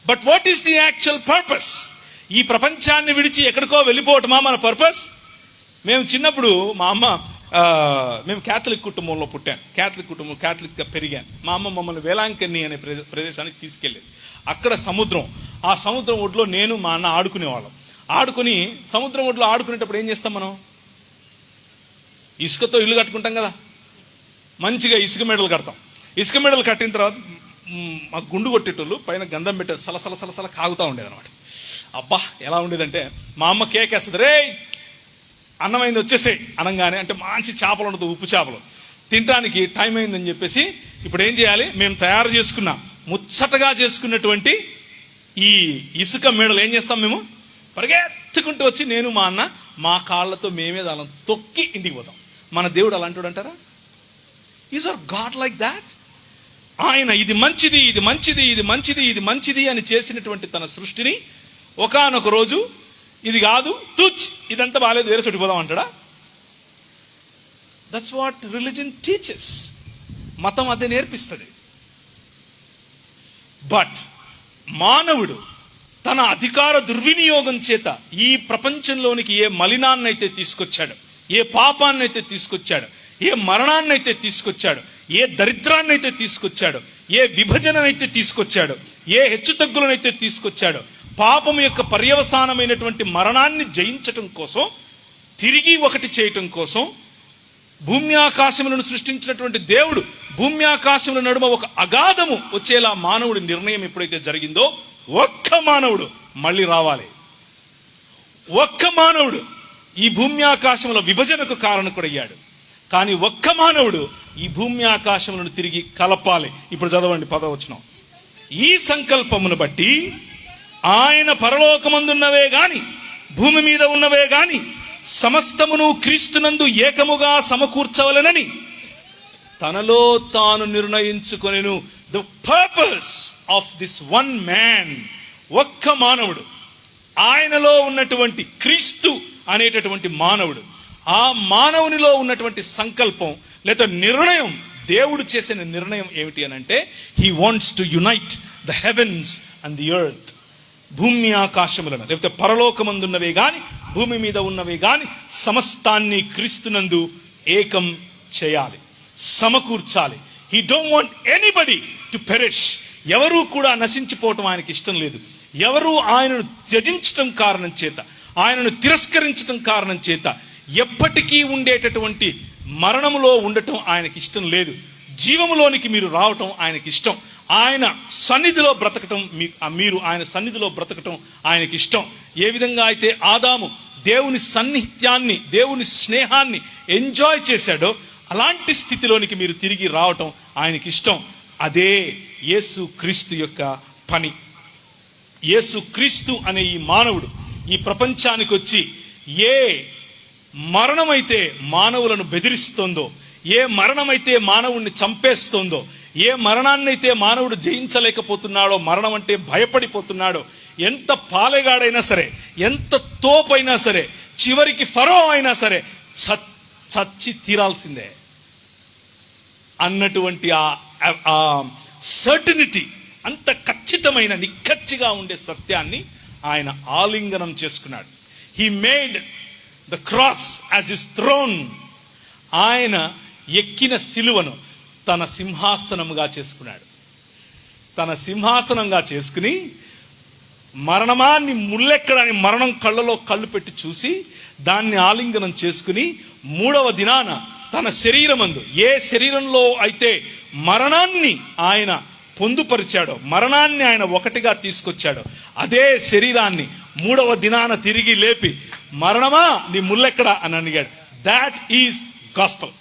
But what is the actual purpose? ఈ ప్రపంచాన్ని విడిచి ఎక్కడికో వెళ్ళిపోవటమా మన పర్పస్? మేము చిన్నప్పుడు మా అమ్మ, మేము క్యాథలిక్ కుటుంబంలో పుట్టాను, క్యాథలిక్గా పెరిగాను. మా అమ్మ మమ్మల్ని వేలాంకన్ని అనే ప్రదేశానికి తీసుకెళ్ళేది. అక్కడ సముద్రం, ఆ సముద్రం ఒడ్లో నేను మా అన్న ఆడుకునేవాళ్ళం. ఆడుకుని సముద్రం ఒడ్లో ఆడుకునేటప్పుడు ఏం చేస్తాం మనం? ఇసుకతో ఇల్లు కట్టుకుంటాం కదా, మంచిగా ఇసుక మెడలు కడతాం. ఇసుక మెడలు కట్టిన తర్వాత మా గుండు కొట్టేటోళ్ళు పైన గంధం పెట్టేది, సలసల కాగుతూ ఉండేది అనమాట. అబ్బా ఎలా ఉండేదంటే, మా అమ్మ కేకేస్తుంది, రే అన్నమైంది వచ్చేసాయి అనగానే, అంటే మంచి చేపలు ఉండదు, ఉప్పు చేపలు తినడానికి టైం అయిందని చెప్పేసి ఇప్పుడు ఏం చేయాలి, మేము తయారు చేసుకున్నాం ముచ్చటగా చేసుకున్నటువంటి ఈ ఇసుక మేడలు ఏం చేస్తాం, మేము పరిగెత్తుకుంటూ వచ్చి నేను మా అన్న మా కాళ్ళతో మేమే దాని తొక్కి ఇంటికి పోతాం. మన దేవుడు అలాంటి అంటారా? Is our God like that? ఆయన ఇది మంచిది, ఇది మంచిది, ఇది మంచిది, ఇది మంచిది అని చేసినటువంటి తన సృష్టిని ఒకానొక రోజు ఇది కాదు, తుచ్, ఇదంతా బాగాలేదు, వేరే చోటు పోదాం అంటాడా? That's what religion teaches. మతం అదే నేర్పిస్తుంది. బట్ మానవుడు తన అధికార దుర్వినియోగం చేత ఈ ప్రపంచంలోనికి ఏ మలినాన్నైతే తీసుకొచ్చాడు, ఏ పాపాన్నైతే తీసుకొచ్చాడు, ఏ మరణాన్నైతే తీసుకొచ్చాడు, ఏ దరిద్రాన్నైతే తీసుకొచ్చాడు, ఏ విభజననైతే తీసుకొచ్చాడు, ఏ హెచ్చుతగ్గులనైతే తీసుకొచ్చాడు, పాపము యొక్క పర్యవసానమైనటువంటి మరణాన్ని జయించటం కోసం, తిరిగి ఒకటి చేయటం కోసం భూమి ఆకాశములను సృష్టించినటువంటి దేవుడు భూమి ఆకాశముల నడుమ ఒక అగాధము వచ్చేలా మానవుడి నిర్ణయం ఎప్పుడైతే జరిగిందో, ఒక్క మానవుడు మళ్ళీ రావాలి. ఒక్క మానవుడు ఈ భూమి ఆకాశముల విభజనకు కారణకుడయ్యాడు. కానీ ఒక్క మానవుడు ఈ భూమి ఆకాశములను తిరిగి కలపాలి. ఇప్పుడు చదవండి 10వ వచనం. ఈ సంకల్పమును బట్టి ఆయన పరలోకమందున్నవే గాని భూమి మీద ఉన్నవే గాని సమస్తమును క్రీస్తునందు ఏకముగా సమకూర్చవలెనని తనలో తాను నిర్ణయించుకొనెను. The purpose of this one man, ఒక్క మానవుడు, ఆయనలో ఉన్నటువంటి క్రీస్తు అనేటటువంటి మానవుడు, ఆ మానవునిలో ఉన్నటువంటి సంకల్పం లేదా నిర్ణయం, దేవుడు చేసిన నిర్ణయం ఏమిటి అని అంటే, he wants to unite the heavens and the earth. భూమి ఆకాశములను, లేకపోతే పరలోకమందున్నవే గాని భూమి మీద ఉన్నవే గాని సమస్తాన్ని క్రీస్తునందు ఏకం చేయాలి, సమకూర్చాలి. He don't want anybody to perish. ఎవరూ కూడా నశించిపోవటం ఆయనకి ఇష్టం లేదు. ఎవరు ఆయనను త్యజించటం కారణం చేత, ఆయనను తిరస్కరించడం కారణం చేత ఎప్పటికీ ఉండేటటువంటి మరణములో ఉండటం ఆయనకి ఇష్టం లేదు. జీవములోనికి మీరు రావటం ఆయనకి ఇష్టం. ఆయన సన్నిధిలో బ్రతకటం, మీరు ఆయన సన్నిధిలో బ్రతకటం ఆయనకి ఇష్టం. ఏ విధంగా అయితే ఆదాము దేవుని సన్నిహిత్యాన్ని, దేవుని స్నేహాన్ని ఎంజాయ్ చేశాడో అలాంటి స్థితిలోనికి మీరు తిరిగి రావటం ఆయనకి ఇష్టం. అదే యేసు క్రీస్తు యొక్క పని. యేసు క్రీస్తు అనే ఈ మానవుడు ఈ ప్రపంచానికి వచ్చి ఏ మరణమైతే మానవులను బెదిరిస్తోందో, ఏ మరణమైతే మానవుణ్ణి చంపేస్తోందో, ఏ మరణాన్నైతే మానవుడు జయించలేకపోతున్నాడో, మరణం అంటే భయపడిపోతున్నాడో, ఎంత పాలెగాడైనా సరే, ఎంత తోపైనా సరే, చివరికి ఫరో అయినా సరే చచ్చి తీరాల్సిందే అన్నటువంటి ఆ సర్టనిటీ, అంత ఖచ్చితమైన నిక్కచ్చిగా ఉండే సత్యాన్ని ఆయన ఆలింగనం చేసుకున్నాడు. He made the cross as his throne. ఆయన ఎక్కిన సిలువను తన సింహాసనముగా చేసుకున్నాడు. తన సింహాసనంగా చేసుకుని మరణమాన్ని ముల్లెక్కడని మరణం కళ్ళలో కళ్ళు పెట్టి చూసి దాన్ని ఆలింగనం చేసుకుని 3వ దినాన తన శరీరమందు, ఏ శరీరంలో అయితే మరణాన్ని ఆయన పొందుపరిచాడో, మరణాన్ని ఆయన ఒకటిగా తీసుకొచ్చాడో, అదే శరీరాన్ని 3వ దినాన తిరిగి లేపి, మరణమా నీ ముల్లెక్కడ అని అడిగాడు. That is gospel.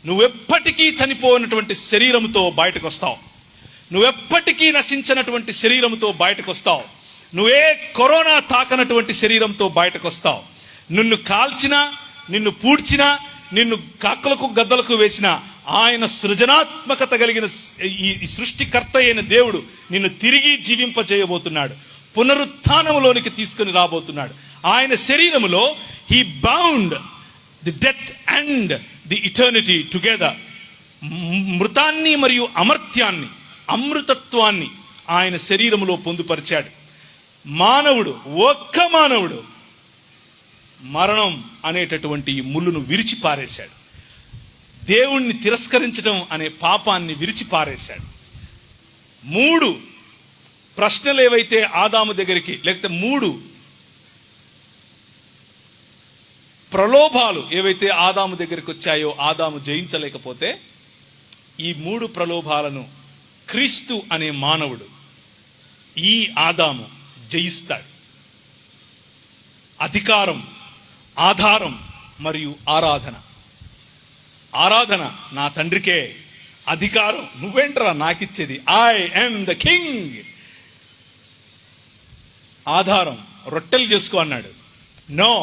నువ్వెప్పటికీ చనిపోయినటువంటి శరీరంతో బయటకు వస్తావు. నువ్వెప్పటికీ నశించినటువంటి శరీరంతో బయటకు వస్తావు. నువ్వే కరోనా తాకనటువంటి శరీరంతో బయటకు వస్తావు. నిన్ను కాల్చినా, నిన్ను పూడ్చినా, నిన్ను కాకులకు గద్దలకు వేసిన ఆయన సృజనాత్మకత కలిగిన ఈ సృష్టికర్త అయిన దేవుడు నిన్ను తిరిగి జీవింపజేయబోతున్నాడు. పునరుత్థానములోనికి తీసుకుని రాబోతున్నాడు. ఆయన శరీరములో he bound the death and the eternity together. మృతాన్ని మరియు అమర్త్యాన్ని, అమృతత్వాన్ని ఆయన శరీరములో పొందుపరిచాడు. మానవుడు, ఒక్క మానవుడు మరణం అనేటటువంటి ఈ ముళ్ళును విరిచి పారేశాడు. దేవుణ్ణి తిరస్కరించడం అనే పాపాన్ని విరిచి పారేశాడు. 3 ప్రశ్నలు ఏవైతే ఆదాము దగ్గరికి, లేకపోతే 3 ప్రలోభాలు ఏవైతే ఆదాము దగ్గరికి వచ్చాయో ఆదాము జయించలేకపోతే, ఈ 3 ప్రలోభాలను క్రీస్తు అనే మానవుడు, ఈ ఆదాము జయిస్తాడు. అధికారం, ఆధారం మరియు ఆరాధన. ఆరాధన నా తండ్రికే, అధికారం నువ్వేంట్రా నాకిచ్చేది, ఐ యామ్ ద కింగ్. ఆధారం రొట్టెలు చేసుకో అన్నాడు. నో,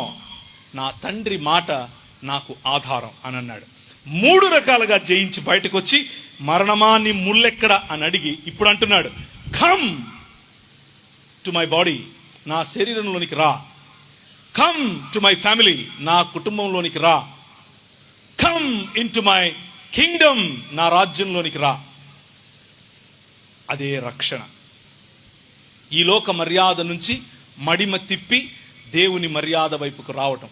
నా తండ్రి మాట నాకు ఆధారం అని అన్నాడు. 3 రకాలుగా జయించి బయటకు వచ్చి, మరణమా నీ ముల్లెక్కడ అని అడిగి ఇప్పుడు అంటున్నాడు, కమ్ టు మై బాడీ, నా శరీరంలోనికి రా. కమ్ టు మై ఫ్యామిలీ, నా కుటుంబంలోనికి రా. Come in to my Kingdom, నా రాజ్యంలోనికి రా. అదే రక్షణ. ఈ లోక మర్యాద నుంచి మడిమ తిప్పి దేవుని మర్యాద వైపుకు రావటం.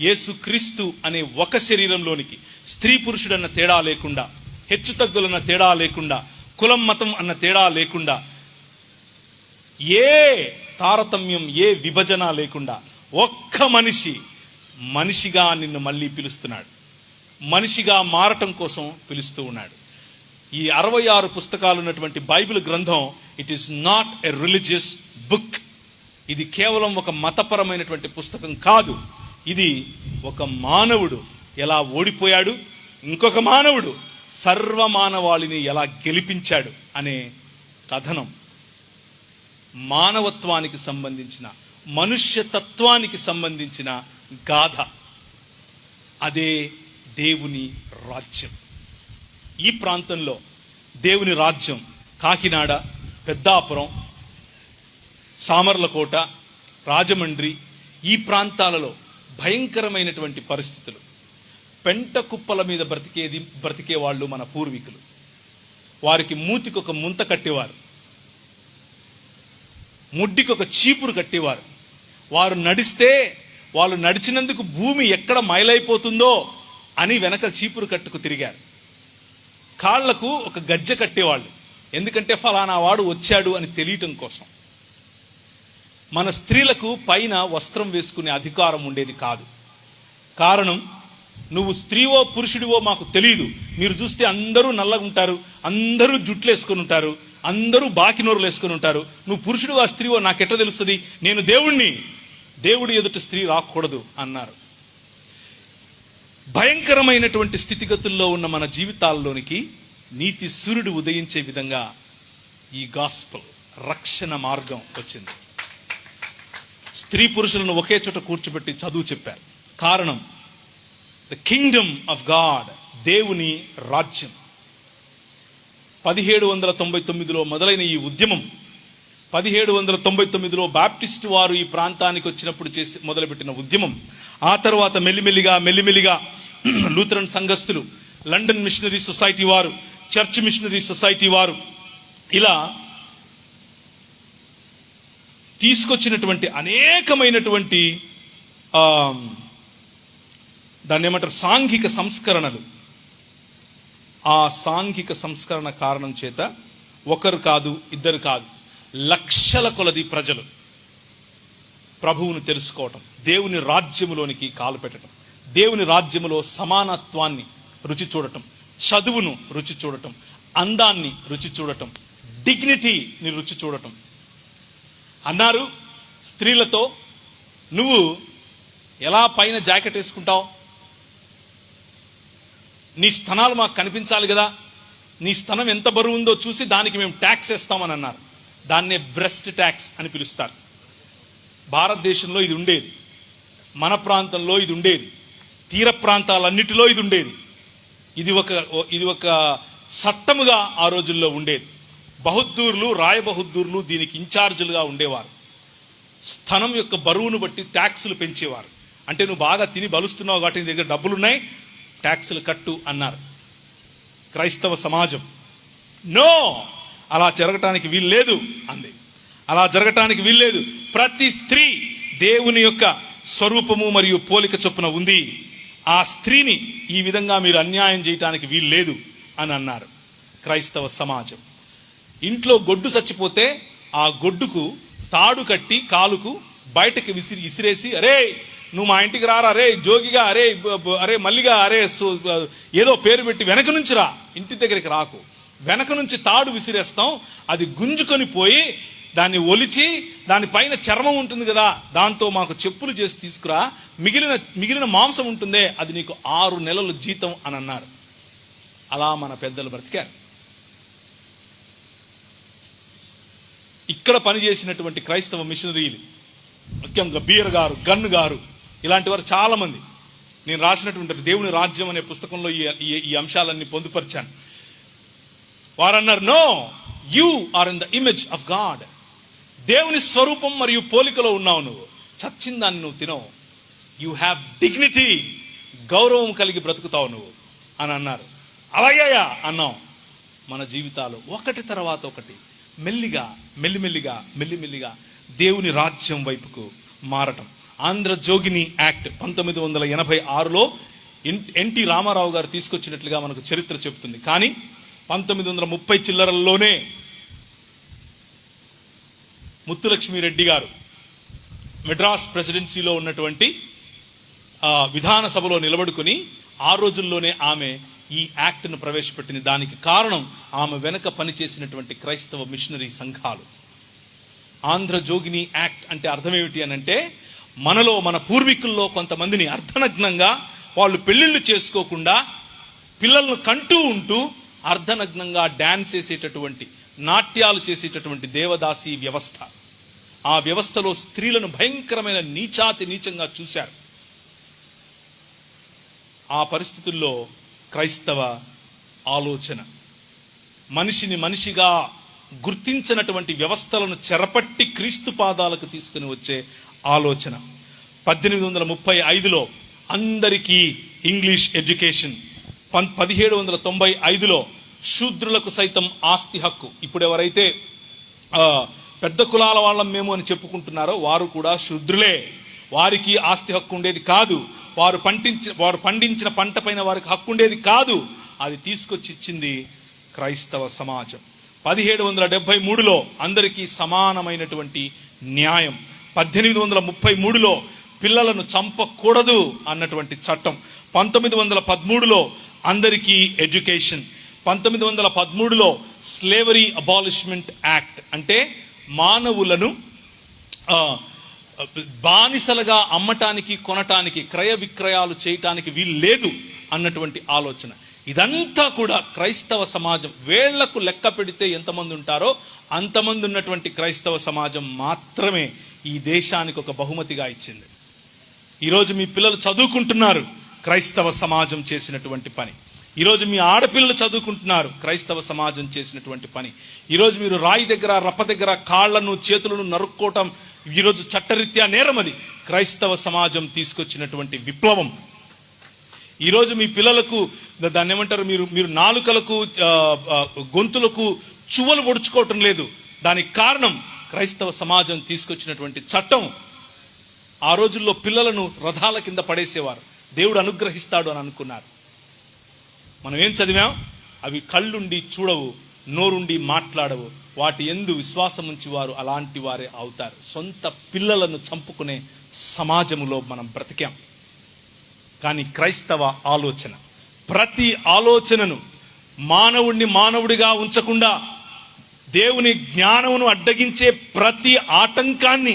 యేసుక్రీస్తు అనే ఒక శరీరంలోనికి స్త్రీ పురుషుడన్న తేడా లేకుండా, హెచ్చు తగ్గులన్న తేడా లేకుండా, కులం మతం అన్న తేడా లేకుండా, ఏ తారతమ్యం, ఏ విభజన లేకుండా ఒక్క మనిషిగా నిన్ను మళ్ళీ పిలుస్తున్నాడు. మనిషిగా మారటం కోసం పిలుస్తూ ఉన్నాడు. ఈ 66 పుస్తకాలు ఉన్నటువంటి బైబిల్ గ్రంథం, it is not a religious book. ఇది కేవలం ఒక మతపరమైనటువంటి పుస్తకం కాదు. ఇది ఒక మానవుడు ఎలా ఓడిపోయాడు, ఇంకొక మానవుడు సర్వమానవాళిని ఎలా గెలిపించాడు అనే కథనం. మానవత్వానికి సంబంధించిన, మనుష్యతత్వానికి సంబంధించిన గాథ. అదే దేవుని రాజ్యం. ఈ ప్రాంతంలో దేవుని రాజ్యం కాకినాడ, పెద్దాపురం, సామర్లకోట, రాజమండ్రి, ఈ ప్రాంతాలలో భయంకరమైనటువంటి పరిస్థితులు. పెంట కుప్పల మీద బ్రతికే వాళ్ళు మన పూర్వీకులు. వారికి మూతికి ఒక ముంత కట్టేవారు, ముడ్డికి ఒక చీపురు కట్టేవారు. వారు నడిస్తే, వాళ్ళు నడిచినందుకు భూమి ఎక్కడ మైలైపోతుందో అని వెనక చీపురు కట్టుకు తిరిగారు. కాళ్లకు ఒక గజ్జె కట్టేవాళ్ళు, ఎందుకంటే ఫలానా వాడు వచ్చాడు అని తెలియటం కోసం. మన స్త్రీలకు పైన వస్త్రం వేసుకునే అధికారం ఉండేది కాదు. కారణం, నువ్వు స్త్రీవో పురుషుడివో మాకు తెలియదు. మీరు చూస్తే అందరూ నల్లగా ఉంటారు, అందరూ జుట్లు వేసుకొని ఉంటారు, అందరూ బాకినోరులు వేసుకొని ఉంటారు. నువ్వు పురుషుడివో స్త్రీవో నాకెట్లా తెలుస్తుంది? నేను దేవుణ్ణి, దేవుడి ఎదుట స్త్రీ రాకూడదు అన్నారు. భయంకరమైనటువంటి స్థితిగతుల్లో ఉన్న మన జీవితాల్లోనికి నీతి సూర్యుడు ఉదయించే విధంగా ఈ గాస్పల్, రక్షణ మార్గం వచ్చింది. స్త్రీ పురుషులను ఒకే చోట కూర్చోబెట్టి చదువు చెప్పారు. కారణం, ద కింగ్డమ్ ఆఫ్ గాడ్, దేవుని రాజ్యం. 1799లో మొదలైన ఈ ఉద్యమం 1799లో బాప్టిస్టు వారు ఈ ప్రాంతానికి వచ్చినప్పుడు చేసి మొదలుపెట్టిన ఉద్యమం. ఆ తర్వాత మెల్లిమెల్లిగా లూథరన్ సంఘస్థులు, లండన్ మిషనరీ సొసైటీ వారు, చర్చ్ మిషనరీ సొసైటీ వారు ఇలా తీసుకొచ్చినటువంటి అనేకమైనటువంటి దాన్ని ఏమంటారు, సాంఘిక సంస్కరణలు. ఆ సాంఘిక సంస్కరణ కారణం చేత ఒకరు కాదు, ఇద్దరు కాదు, లక్షల కొలది ప్రజలు ప్రభువును తెలుసుకోవటం, దేవుని రాజ్యములోనికి కాలు పెట్టడం, దేవుని రాజ్యములో సమానత్వాన్ని రుచి చూడటం, చదువును రుచి చూడటం, అందాన్ని రుచి చూడటం, డిగ్నిటీని రుచి చూడటం. అన్నారు స్త్రీలతో, నువ్వు ఎలా పైన జాకెట్ వేసుకుంటావు? నీ స్తనాలు మాకు కనిపించాలి కదా, నీ స్తనం ఎంత బరువు ఉందో చూసి దానికి మేము ట్యాక్స్ వేస్తామని అన్నారు. దాన్నే బ్రెస్ట్ ట్యాక్స్ అని పిలుస్తారు. భారతదేశంలో ఇది ఉండేది, మన ప్రాంతంలో ఇది ఉండేది, తీర ప్రాంతాలన్నిటిలో ఇది ఉండేది. ఇది ఒక చట్టముగా ఆ రోజుల్లో ఉండేది. బహుద్దూర్లు, రాయబహుద్దూర్లు దీనికి ఇన్ఛార్జీలుగా ఉండేవారు. స్థనం యొక్క బరువును బట్టి ట్యాక్సులు పెంచేవారు. అంటే నువ్వు బాగా తిని బలుస్తున్నావు కాబట్టి నీ దగ్గర డబ్బులున్నాయి, ట్యాక్సులు కట్టు అన్నారు. క్రైస్తవ సమాజం నో, అలా జరగటానికి వీల్లేదు అంది. అలా జరగటానికి వీల్లేదు. ప్రతి స్త్రీ దేవుని యొక్క స్వరూపము మరియు పోలిక చొప్పున ఉంది. ఆ స్త్రీని ఈ విధంగా మీరు అన్యాయం చేయటానికి వీల్లేదు అని అన్నారు క్రైస్తవ సమాజం. ఇంట్లో గొడ్డు చచ్చిపోతే ఆ గొడ్డుకు తాడు కట్టి కాలుకు బయటకి ఇసిరేసి, అరే నువ్వు మా ఇంటికి రారా, అరే జోగిగా, అరే మల్లిగా, అరే ఏదో పేరు పెట్టి వెనక నుంచి రా, ఇంటి దగ్గరికి రాకు, వెనక నుంచి తాడు విసిరేస్తాం, అది గుంజుకొని పోయి దాన్ని దానిపైన చర్మం ఉంటుంది కదా, దాంతో మాకు చెప్పులు చేసి తీసుకురా, మిగిలిన మాంసం ఉంటుందే అది నీకు 6 నెలలు జీతం అని అన్నారు. అలా మన పెద్దలు బ్రతికారు. ఇక్కడ పనిచేసినటువంటి క్రైస్తవ మిషనరీలు, ముఖ్యంగా బీర్ గారు, గన్ గారు, ఇలాంటి వారు చాలా మంది, నేను రాసినటువంటి దేవుని రాజ్యం అనే పుస్తకంలో ఈ అంశాలన్నీ పొందుపరిచాను. వారన్నారు, no, you are in the image of God. దేవుని స్వరూపం మరియు పోలికలో ఉన్నావు నువ్వు, చచ్చిన దాన్ని నువ్వు తినవు, యు హ్యావ్ డిగ్నిటీ, గౌరవం కలిగి బ్రతుకుతావు నువ్వు అని అన్నారు. అలాగేయా అన్నాం. మన జీవితాలు ఒకటి తర్వాత ఒకటి మెల్లిమెల్లిగా దేవుని రాజ్యం వైపుకు మారటం. ఆంధ్రజోగిని యాక్ట్ 1986లో ఎన్టీ రామారావు గారు తీసుకొచ్చినట్లుగా మనకు చరిత్ర చెబుతుంది. కానీ 1930 చిల్లరల్లోనే ముత్తులక్ష్మిరెడ్డి గారు మెడ్రాస్ ప్రెసిడెన్సీలో ఉన్నటువంటి విధాన సభలో నిలబడుకుని ఆ రోజుల్లోనే ఆమె ఈ యాక్ట్ను ప్రవేశపెట్టింది. దానికి కారణం ఆమె వెనక పనిచేసినటువంటి క్రైస్తవ మిషనరీ సంఘాలు. ఆంధ్రజోగిని యాక్ట్ అంటే అర్థం ఏమిటి అని అంటే, మనలో మన పూర్వీకుల్లో కొంతమందిని అర్ధనగ్నంగా, వాళ్ళు పెళ్లిళ్ళు చేసుకోకుండా పిల్లలను కంటూ ఉంటూ అర్ధనగ్నంగా డాన్స్ చేసేటటువంటి, నాట్యాలు చేసేటటువంటి దేవదాసి వ్యవస్థ. ఆ వ్యవస్థలో స్త్రీలను భయంకరమైన నీచంగా చూశారు. ఆ పరిస్థితుల్లో క్రైస్తవ ఆలోచన, మనిషిని మనిషిగా గుర్తించినటువంటి వ్యవస్థలను చెరపట్టి క్రీస్తు పాదాలకు తీసుకుని వచ్చే ఆలోచన. 1835లో అందరికీ ఇంగ్లీష్ ఎడ్యుకేషన్, 1795లో శూద్రులకు సైతం ఆస్తి హక్కు. ఇప్పుడు ఎవరైతే పెద్ద కులాల వాళ్ళం మేము అని చెప్పుకుంటున్నారో వారు కూడా శూద్రులే, వారికి ఆస్తి హక్కు ఉండేది కాదు. వారు పండించిన పంట పైన వారికి హక్కు ఉండేది కాదు. అది తీసుకొచ్చి ఇచ్చింది క్రైస్తవ సమాజం. 1773లో అందరికీ సమానమైనటువంటి న్యాయం. 1833లో పిల్లలను చంపకూడదు అన్నటువంటి చట్టం, 1913లో అందరికీ ఎడ్యుకేషన్, 1913లో స్లేవరీ అబాలిష్మెంట్ యాక్ట్, అంటే మానవులను బానిసలుగా అమ్మటానికి, కొనటానికి, క్రయ విక్రయాలు చేయటానికి వీలు లేదు అన్నటువంటి ఆలోచన. ఇదంతా కూడా క్రైస్తవ సమాజం వేళ్లకు లెక్క పెడితే ఎంతమంది ఉంటారో అంతమంది ఉన్నటువంటి క్రైస్తవ సమాజం మాత్రమే ఈ దేశానికి ఒక బహుమతిగా ఇచ్చింది. ఈరోజు మీ పిల్లలు చదువుకుంటున్నారు, క్రైస్తవ సమాజం చేసినటువంటి పని. ఈరోజు మీ ఆడపిల్లలు చదువుకుంటున్నారు, క్రైస్తవ సమాజం చేసినటువంటి పని. ఈరోజు మీరు రాయి దగ్గర, రప్ప దగ్గర కాళ్లను చేతులను నరుక్కోవటం ఈరోజు చట్టరీత్యా నేరం. అది క్రైస్తవ సమాజం తీసుకొచ్చినటువంటి విప్లవం. ఈరోజు మీ పిల్లలకు దాన్ని ఏమంటారు, మీరు నాలుకలకు గొంతులకు చువ్వలు పొడుచుకోవటం లేదు. దానికి కారణం క్రైస్తవ సమాజం తీసుకొచ్చినటువంటి చట్టం. ఆ రోజుల్లో పిల్లలను రథాల కింద పడేసేవారు, దేవుడు అనుగ్రహిస్తాడు అని అనుకున్నారు. మనం ఏం చదివాం? అవి కళ్ళుండి చూడవు, నోరుండి మాట్లాడవు, వాటి యందు విశ్వాసం ఉంచి వారు అలాంటి వారే అవుతారు. సొంత పిల్లలను చంపుకునే సమాజములో మనం బ్రతికాం. కానీ క్రైస్తవ ఆలోచన ప్రతి ఆలోచనను మానవుడిని మానవుడిగా ఉంచకుండా దేవుని జ్ఞానమును అడ్డగించే ప్రతి ఆటంకాన్ని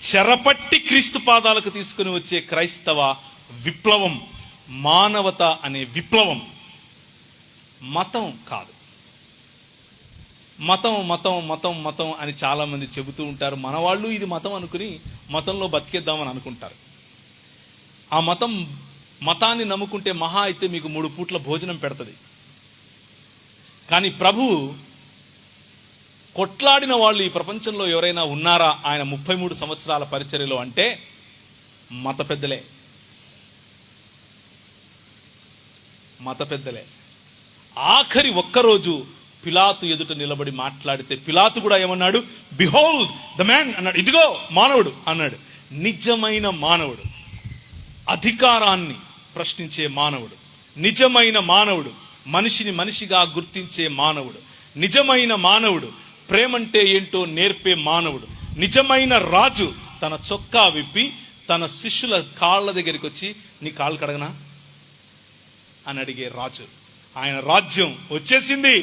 చెరపట్టి క్రీస్తు పాదాలకు తీసుకుని వచ్చే క్రైస్తవ విప్లవం, మానవత అనే విప్లవం. మతం కాదు. మతం మతం మతం మతం అని చాలా మంది చెబుతూ ఉంటారు. మన వాళ్ళు ఇది మతం అనుకుని మతంలో బతికేద్దామని అనుకుంటారు. ఆ మతాన్ని నమ్ముకుంటే మహా అయితే మీకు 3 పూట్ల భోజనం పెడుతుంది. కానీ ప్రభువు కొట్లాడిన వాళ్ళు ఈ ప్రపంచంలో ఎవరైనా ఉన్నారా ఆయన 33 సంవత్సరాల పరిచర్యలో అంటే మత పెద్దలే. ఆఖరి ఒక్కరోజు పిలాతు ఎదుట నిలబడి మాట్లాడితే పిలాతు కూడా ఏమన్నాడు? బిహోల్డ్ ద మ్యాన్ అన్నాడు. ఇదిగో మానవుడు అన్నాడు. నిజమైన మానవుడు, అధికారాన్ని ప్రశ్నించే మానవుడు, నిజమైన మానవుడు, మనిషిని మనిషిగా గుర్తించే మానవుడు, నిజమైన మానవుడు, ప్రేమంటే ఏంటో నేర్పే మానవుడు, నిజమైన రాజు తన చొక్కా విప్పి తన శిష్యుల కాళ్ళ దగ్గరికి వచ్చి నీ కాళ్ళు కడగనా అని అడిగే రాజు. ఆయన రాజ్యం వచ్చేసింది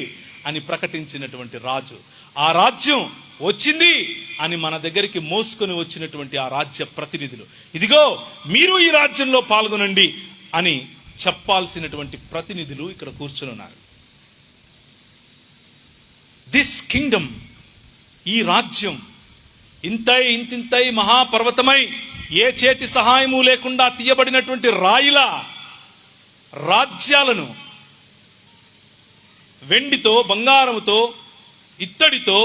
అని ప్రకటించినటువంటి రాజు. ఆ రాజ్యం వచ్చింది అని మన దగ్గరికి మోసుకొని వచ్చినటువంటి ఆ రాజ్య ప్రతినిధులు, ఇదిగో మీరు ఈ రాజ్యంలో పాల్గొనండి అని చెప్పాల్సినటువంటి ప్రతినిధులు ఇక్కడ కూర్చుని ఉన్నారు. దిస్ కింగ్డమ్, ఈ రాజ్యం ఇంతింతై మహాపర్వతమై ఏ చేతి సహాయము లేకుండా తీయబడినటువంటి రాయిల రాజ్యాలను వెండితో, బంగారముతో, ఇత్తడితో,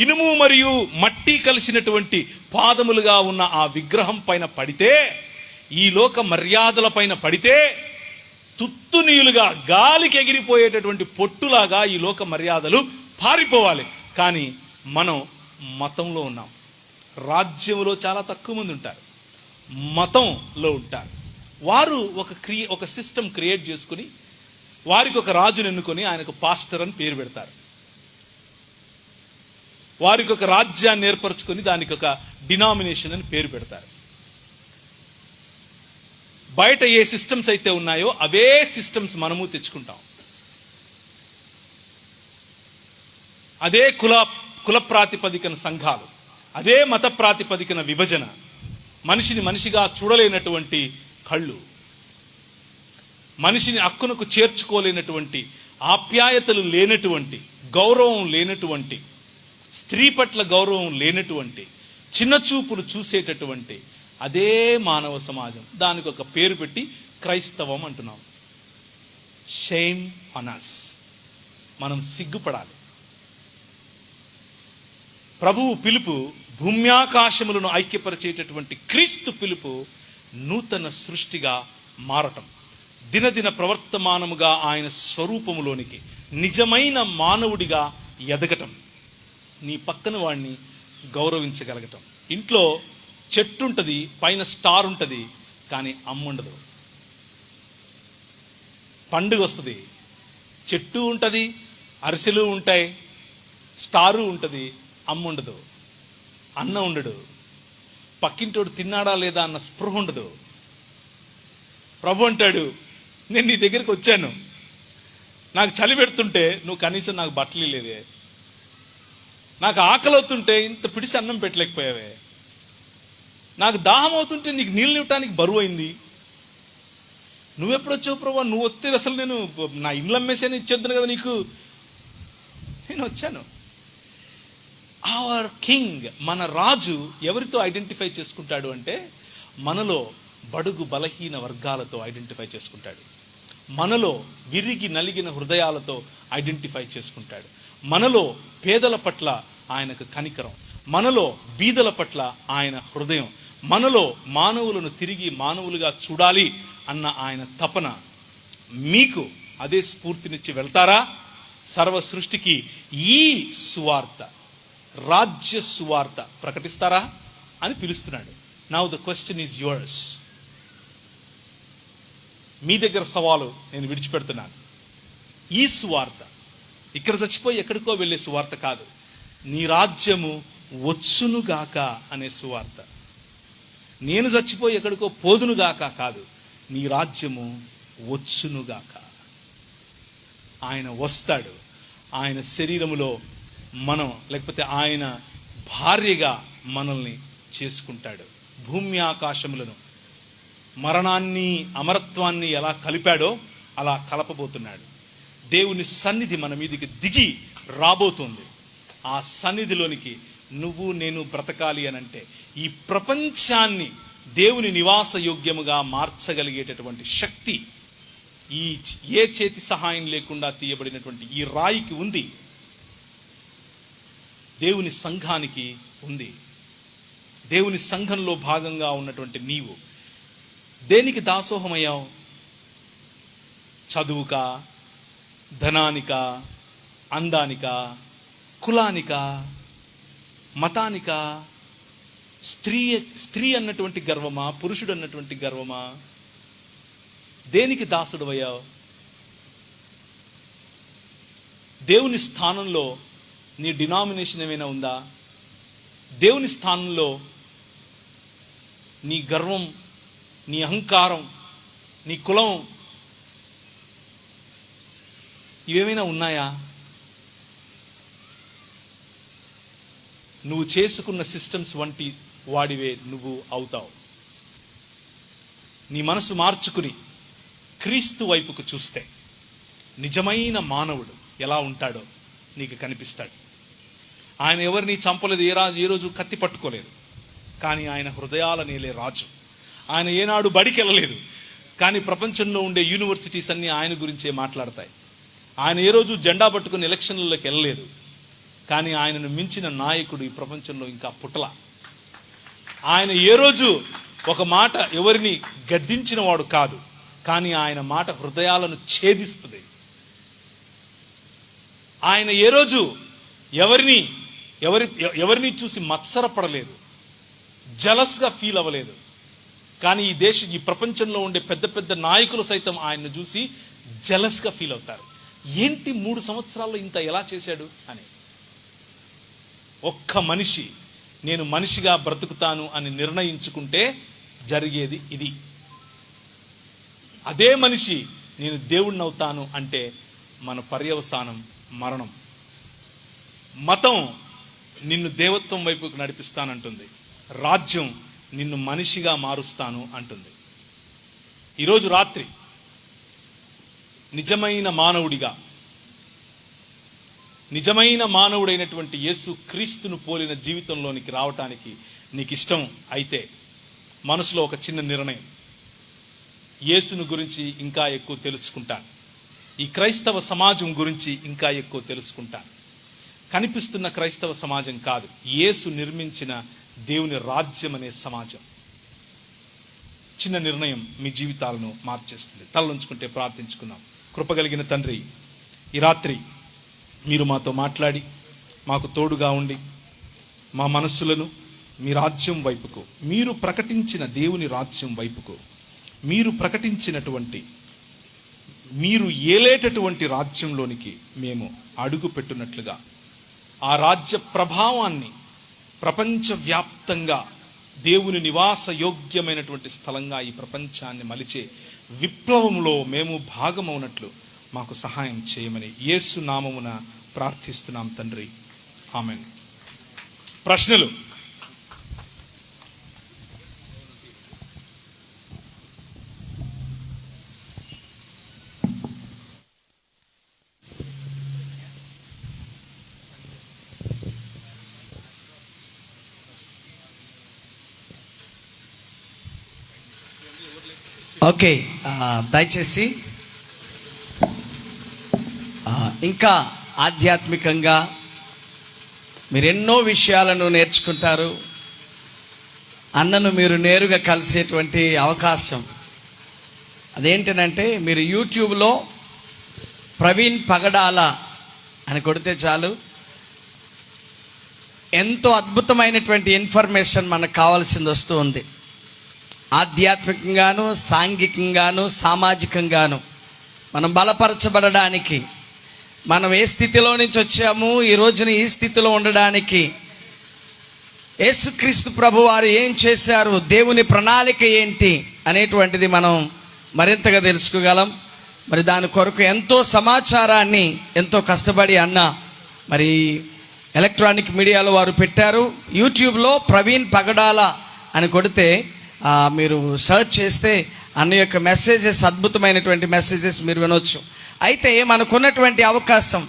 ఇనుము మరియు మట్టి కలిసినటువంటి పాదములుగా ఉన్న ఆ విగ్రహం పైన పడితే, ఈ లోక మర్యాదల పైన పడితే తుత్తునీయులుగా గాలికి ఎగిరిపోయేటటువంటి పొట్టులాగా ఈ లోక మర్యాదలు పారిపోవాలి. కానీ మనం మతంలో ఉన్నాం. రాజ్యంలో చాలా తక్కువ మంది ఉంటారు, మతంలో ఉంటారు. వారు ఒక సిస్టమ్ క్రియేట్ చేసుకుని వారికి ఒక రాజును ఎన్నుకొని ఆయనకు పాస్టర్ అని పేరు పెడతారు. వారికి ఒక రాజ్యాన్ని ఏర్పరచుకొని దానికి ఒక డినామినేషన్ అని పేరు పెడతారు. బయట ఏ సిస్టమ్స్ అయితే ఉన్నాయో అవే సిస్టమ్స్ మనము తెచ్చుకుంటాం. అదే కుల ప్రాతిపదికన సంఘాలు, అదే మత ప్రాతిపదికన విభజన, మనిషిని మనిషిగా చూడలేనటువంటి కళ్ళు, మనిషిని హక్కునకు చేర్చుకోలేనటువంటి, ఆప్యాయతలు లేనటువంటి, గౌరవం లేనటువంటి, స్త్రీ పట్ల గౌరవం లేనటువంటి, చిన్న చూపులు చూసేటటువంటి అదే మానవ సమాజం. దానికి ఒక పేరు పెట్టి క్రైస్తవం అంటున్నాం. Shame on us. మనం సిగ్గుపడాలి. ప్రభువు పిలుపు భూమ్యాకాశములను ఐక్యపరిచేటటువంటి క్రీస్తు పిలుపు నూతన సృష్టిగా మారటం, దినదిన ప్రవర్తమానముగా ఆయన స్వరూపములోనికి నిజమైన మానవుడిగా ఎదగటం, నీ పక్కన వాడిని గౌరవించగలగటం. ఇంట్లో చెట్టు ఉంటుంది, పైన స్టార్ ఉంటుంది, కానీ అమ్ముండదు. పండుగ వస్తుంది, చెట్టు ఉంటుంది, అరిసెలు ఉంటాయి, స్టారు ఉంటుంది, అమ్ముండదు, అన్న ఉండడు, పక్కింటోడు తిన్నాడా లేదా అన్న స్పృహ ఉండదు. ప్రభు అంటాడు, నేను నీ దగ్గరికి వచ్చాను, నాకు చలి పెడుతుంటే నువ్వు కనీసం నాకు బట్టలు లేదే, నాకు ఆకలి అవుతుంటే ఇంత పిడిసి అన్నం పెట్టలేకపోయావే, నాకు దాహం అవుతుంటే నీకు నీళ్ళు ఇవ్వటానికి బరువు అయింది, నువ్వెప్పుడు వచ్చావు ప్రభు, నువ్వు వస్తే అసలు నేను నా ఇల్లు అమ్మేసాను ఇచ్చేద్దాను కదా నీకు, నేను వచ్చాను. అవర్ కింగ్, మన రాజు ఎవరితో ఐడెంటిఫై చేసుకుంటాడు అంటే మనలో బడుగు బలహీన వర్గాలతో ఐడెంటిఫై చేసుకుంటాడు, మనలో విరిగి నలిగిన హృదయాలతో ఐడెంటిఫై చేసుకుంటాడు, మనలో పేదల పట్ల ఆయనకు కనికరం, మనలో బీదల పట్ల ఆయన హృదయం, మనలో మానవులను తిరిగి మానవులుగా చూడాలి అన్న ఆయన తపన. మీకు అదే స్ఫూర్తినిచ్చి వెళ్తారా? సర్వ సృష్టికి ఈ సువార్త, రాజ్య సువార్త ప్రకటిస్తారా అని పిలుస్తున్నాడు. Now the question is yours. మీ దగ్గర సవాలు నేను విడిచిపెడుతున్నాను. ఈ సువార్త ఇక్కడ చచ్చిపోయి ఎక్కడికో వెళ్ళే సువార్త కాదు, నీ రాజ్యము వచ్చునుగాక అనే సువార్త. నేను చచ్చిపోయి ఎక్కడికో పోదునుగాక కాదు, నీ రాజ్యము వచ్చునుగాక. ఆయన వస్తాడు, ఆయన శరీరములో మనం, లేకపోతే ఆయన భార్యగా మనల్ని చేసుకుంటాడు. భూమి ఆకాశములను, మరణాన్ని అమరత్వాన్ని ఎలా కలిపాడో అలా కలపబోతున్నాడు. దేవుని సన్నిధి మన మీదకి దిగి రాబోతుంది. ఆ సన్నిధిలోనికి నువ్వు నేను బ్రతకాలి అనంటే ఈ ప్రపంచాన్ని దేవుని నివాస యోగ్యముగా మార్చగలిగేటటువంటి శక్తి ఈ ఏ చేతి సహాయం లేకుండా తీయబడినటువంటి ఈ రాయికి ఉంది, దేవుని సంఘానికి ఉంది. దేవుని సంఘంలో భాగంగా ఉన్నటువంటి నీవు దేనికి దాసోహమయ్యావు? చదువుకా, ధనానిక, అందానిక, కులానిక, మతానిక, స్త్రీ అన్నటువంటి గర్వమా, పురుషుడు అన్నటువంటి గర్వమా? దేనికి దాసుడు అయ్యావు? దేవుని స్థానంలో నీ డినామినేషన్ ఏమైనా ఉందా? దేవుని స్థానంలో నీ గర్వం, నీ అహంకారం, నీ కులం ఇవేమైనా ఉన్నాయా? నువ్వు చేసుకున్న సిస్టమ్స్ వంటి వాడివే నువ్వు అవుతావు. నీ మనసు మార్చుకుని క్రీస్తు వైపుకు చూస్తే నిజమైన మానవుడు ఎలా ఉంటాడో నీకు కనిపిస్తాడు. ఆయన ఎవరిని చంపలేదు, ఏ రోజు కత్తి పట్టుకోలేదు, కానీ ఆయన హృదయాల నేలే రాజు. ఆయన ఏనాడు బడికి వెళ్ళలేదు, కానీ ప్రపంచంలో ఉండే యూనివర్సిటీస్ అన్నీ ఆయన గురించే మాట్లాడతాయి. ఆయన ఏ రోజు జెండా పట్టుకుని ఎలక్షన్లలోకి వెళ్ళలేదు, కానీ ఆయనను మించిన నాయకుడు ఈ ప్రపంచంలో ఇంకా పుట్టల. ఆయన ఏ రోజు ఒక మాట ఎవరిని గద్దించిన వాడు కాదు, కానీ ఆయన మాట హృదయాలను ఛేదిస్తుంది. ఆయన ఏ రోజు ఎవరిని చూసి మత్సరపడలేదు, జలస్గా ఫీల్ అవ్వలేదు. కానీ ఈ ప్రపంచంలో ఉండే పెద్ద పెద్ద నాయకులు సైతం ఆయన్ను చూసి జలస్గా ఫీల్ అవుతారు. ఏంటి 3 సంవత్సరాల్లో ఇంత ఎలా చేశాడు అని. ఒక్క మనిషి నేను మనిషిగా బ్రతుకుతాను అని నిర్ణయించుకుంటే జరిగేది ఇది. అదే మనిషి నేను దేవుణ్ణి అవుతాను అంటే మన పర్యవసానం మరణం. మతం నిన్ను దేవత్వం వైపుకు నడిపిస్తానంటుంది, రాజ్యం నిన్ను మనిషిగా మారుస్తాను అంటుంది. ఈరోజు రాత్రి నిజమైన మానవుడైనటువంటి యేసు క్రీస్తును పోలిన జీవితంలోనికి రావటానికి నీకు ఇష్టం అయితే మనసులో ఒక చిన్న నిర్ణయం, యేసును గురించి ఇంకా ఎక్కువ తెలుసుకుంటాను, ఈ క్రైస్తవ సమాజం గురించి ఇంకా ఎక్కువ తెలుసుకుంటాను. కనిపిస్తున్న క్రైస్తవ సమాజం కాదు, యేసు నిర్మించిన దేవుని రాజ్యం అనే సమాజం. చిన్న నిర్ణయం మీ జీవితాలను మార్చేస్తుంది. తలలుంచుకుంటే ప్రార్థించుకుందాం. కృపగలిగిన తండ్రి, ఈ రాత్రి మీరు మాతో మాట్లాడి మాకు తోడుగా ఉండి మా మనస్సులను మీ రాజ్యం వైపుకు, మీరు ప్రకటించిన దేవుని రాజ్యం వైపుకు, మీరు ప్రకటించినటువంటి, మీరు ఏలేటటువంటి రాజ్యంలోనికి మేము అడుగు పెట్టున్నట్లుగా ఆ రాజ్య ప్రభావాన్ని ప్రపంచవ్యాప్తంగా దేవుని నివాస యోగ్యమైనటువంటి స్థలంగా ఈ ప్రపంచాన్ని మలిచే విప్లవంలో మేము భాగమవునట్లు మాకు సహాయం చేయమని యేసు నామమున ప్రార్థిస్తున్నాం తండ్రి, ఆమేన్. ప్రశ్నలు? ఓకే, దయచేసి ఇంకా ఆధ్యాత్మికంగా మీరు ఎన్నో విషయాలను నేర్చుకుంటారు. అన్నను మీరు నేరుగా కలిసేటువంటి అవకాశం అదేంటనంటే, మీరు యూట్యూబ్లో ప్రవీణ్ పగడాల అని కొడితే చాలు, ఎంతో అద్భుతమైనటువంటి ఇన్ఫర్మేషన్ మనకు కావాల్సింది వస్తూ ఉంది. ఆధ్యాత్మికంగాను, సాంఘికంగాను, సామాజికంగాను మనం బలపరచబడడానికి, మనం ఏ స్థితిలో నుంచి వచ్చాము, ఈ రోజున ఈ స్థితిలో ఉండడానికి యేసుక్రీస్తు ప్రభు వారు ఏం చేశారు, దేవుని ప్రణాళిక ఏంటి అనేటువంటిది మనం మరింతగా తెలుసుకోగలం. మరి దాని కొరకు ఎంతో సమాచారాన్ని ఎంతో కష్టపడి అన్న మరి ఎలక్ట్రానిక్ మీడియాలో వారు పెట్టారు. యూట్యూబ్లో ప్రవీణ్ పగడాల అని కొడితే మీరు సర్చ్ చేస్తే అన్న యొక్క మెసేజెస్, అద్భుతమైనటువంటి మెసేజెస్ మీరు వినొచ్చు. అయితే మనకున్నటువంటి అవకాశం,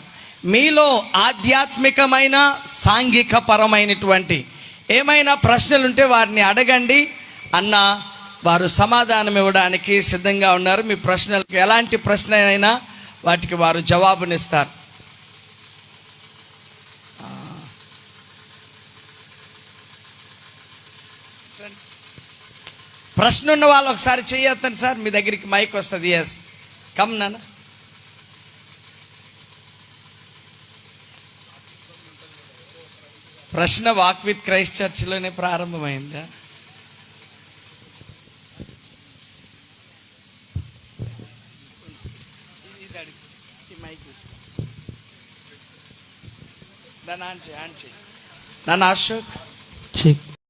మీలో ఆధ్యాత్మికమైన సాంఘిక పరమైనటువంటి ఏమైనా ప్రశ్నలుంటే వారిని అడగండి. అన్న వారు సమాధానం ఇవ్వడానికి సిద్ధంగా ఉన్నారు. మీ ప్రశ్నలకు ఎలాంటి ప్రశ్న అయినా వాటికి వారు జవాబునిస్తారు. ప్రశ్న ఉన్న వాళ్ళు ఒకసారి చేయొద్దండి సార్, మీ దగ్గరికి మైక్ వస్తుంది. ఎస్, కమ్ నాన్న. ప్రశ్న వాక్ విత్ క్రైస్ట్ చర్చిలోనే ప్రారంభమైందా? దాన్ని ఆన్ చేయి. నన్ను అశోక్